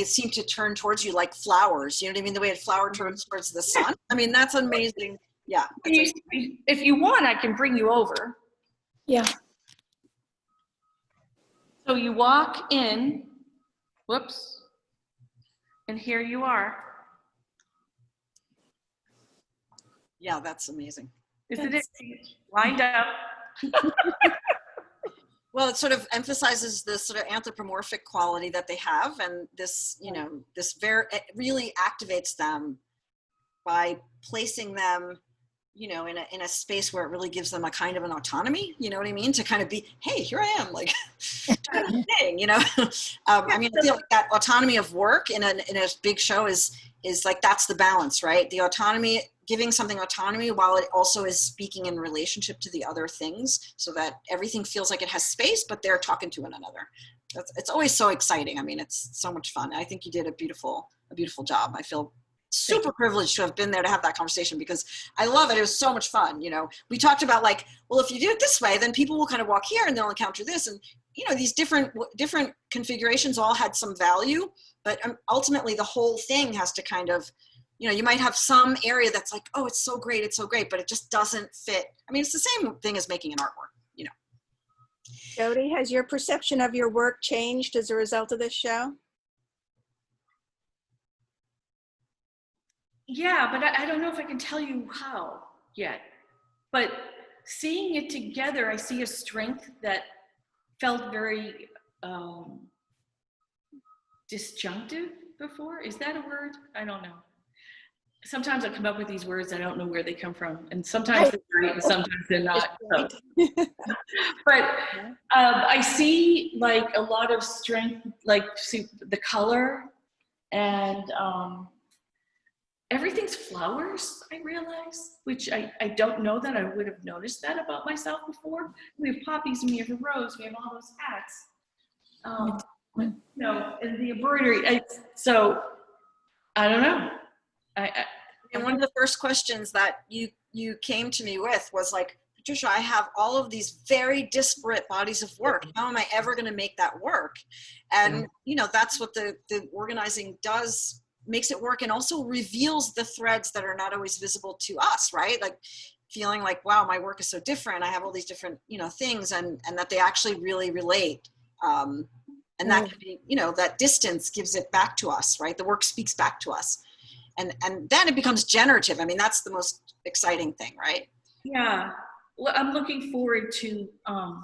seem to turn towards you like flowers. You know what I mean? The way a flower turns towards the sun. That's amazing. Yeah. If you want, I can bring you over. Yeah. So you walk in, whoops, and here you are. Yeah, that's amazing. Isn't it lined up? Well, it sort of emphasizes this sort of anthropomorphic quality that they have, and this, it really activates them by placing them, in a space where it really gives them a kind of an autonomy. You know what I mean? To kind of be, hey, here I am, like, doing a thing. I feel like that autonomy of work in a big show is like, that's the balance, right? The autonomy, giving something autonomy while it also is speaking in relationship to the other things, so that everything feels like it has space, but they're talking to one another. It's always so exciting. It's so much fun. I think you did a beautiful job. I feel super privileged to have been there to have that conversation, because I love it. It was so much fun. We talked about like, well, if you do it this way, then people will kind of walk here and they'll encounter this. And, these different configurations all had some value, but ultimately the whole thing has to kind of, you might have some area that's like, oh, it's so great, but it just doesn't fit. It's the same thing as making an artwork, Jodi, has your perception of your work changed as a result of this show? Yeah, but I don't know if I can tell you how yet. But seeing it together, I see a strength that felt very disjunctive before. Is that a word? I don't know. Sometimes I come up with these words, I don't know where they come from, and sometimes they're right and sometimes they're not. So. But I see like a lot of strength, like see the color, and everything's flowers, I realize, which I don't know that I would have noticed that about myself before. We have poppies and we have a rose, we have all those hats. You know, and the embroidery. So I don't know. And one of the first questions that you came to me with was like, Patricia, I have all of these very disparate bodies of work. How am I ever going to make that work? And you know, that's what the organizing does, makes it work, and also reveals the threads that are not always visible to us, right? Like feeling like, wow, my work is so different. I have all these different, you know, things, and that they actually really relate. And that can be, you know, that distance gives it back to us, right? The work speaks back to us. And then it becomes generative. I mean, that's the most exciting thing, right? Yeah. Well, I'm looking forward to, I'm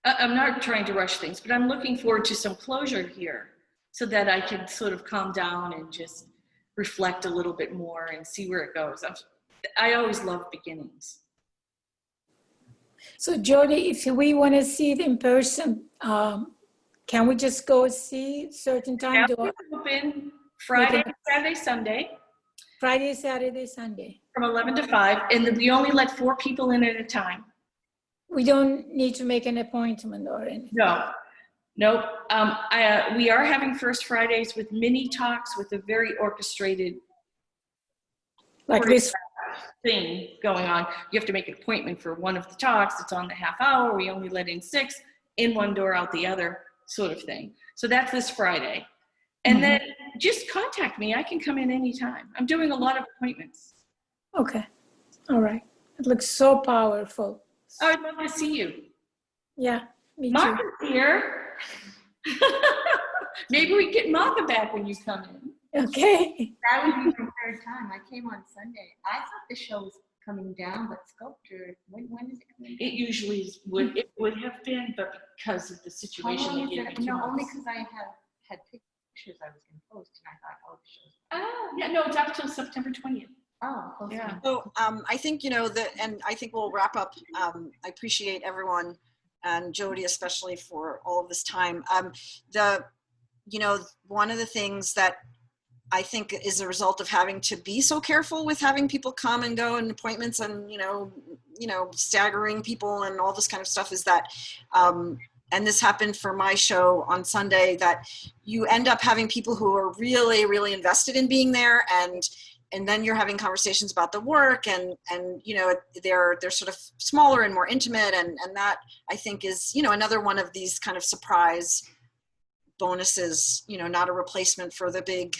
not trying to rush things, but I'm looking forward to some closure here so that I can sort of calm down and just reflect a little bit more and see where it goes. I always love beginnings. So Jodi, if we want to see it in person, can we just go see certain time? Yeah, we're open Friday, Saturday, Sunday. Friday, Saturday, Sunday. From 11 to 5, and we only let 4 people in at a time. We don't need to make an appointment or anything? No, nope. We are having First Fridays with mini talks with a very orchestrated like this thing going on. You have to make an appointment for one of the talks. It's on the half hour. We only let in 6, in one door, out the other, sort of thing. So that's this Friday. And then just contact me. I can come in anytime. I'm doing a lot of appointments. Okay. All right. It looks so powerful. Oh, I'd love to see you. Yeah, me too. Martha's here. Maybe we get Martha back when you come in. Okay. That would be my third time. I came on Sunday. I thought the show was coming down, but Sculptor, when is it coming down? It usually would have been, but because of the situation, How long they is gave it? me 2 No, months. only because I had pictures I was going to post, and I thought, oh, the show's. Oh, yeah, no, it's up till September 20th. Oh, close yeah. enough. So I think, you know, and I think we'll wrap up. I appreciate everyone, and Jodi especially, for all of this time. You know, one of the things that I think is a result of having to be so careful with having people come and go and appointments and, you know, staggering people and all this kind of stuff is that, and this happened for my show on Sunday, that you end up having people who are really, really invested in being there, and then you're having conversations about the work, and you know, they're sort of smaller and more intimate, and that I think is, you know, another one of these kind of surprise bonuses, you know, not a replacement for the big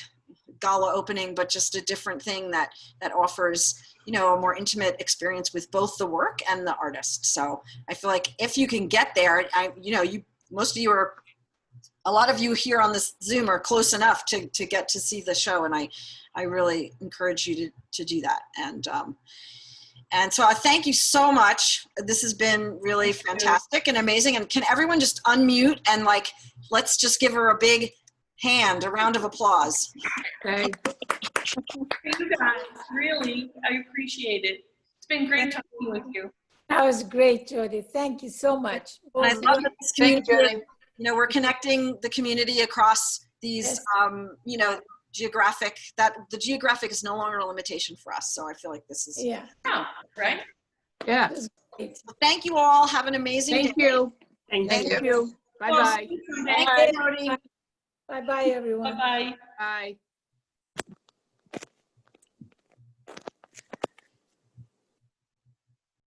gala opening, but just a different thing that offers, you know, a more intimate experience with both the work and the artist. So I feel like if you can get there, you know, most of you are, a lot of you here on this Zoom are close enough to get to see the show, and I really encourage you to do that. And so I thank you so much. This has been really fantastic and amazing. And can everyone just unmute and, like, let's just give her a big hand, a round of applause. Okay. Thank you guys, really, I appreciate it. It's been great talking with you. That was great, Jodi. Thank you so much. And I love that this community, you know, we're connecting the community across these, you know, geographic, that the geographic is no longer a limitation for us. So I feel like this is. Yeah. Oh, right? Yeah. Thank you all. Have an amazing day. Thank you. Thank you. Bye-bye. Thank you, Jodi. Bye-bye, everyone. Bye-bye. Bye.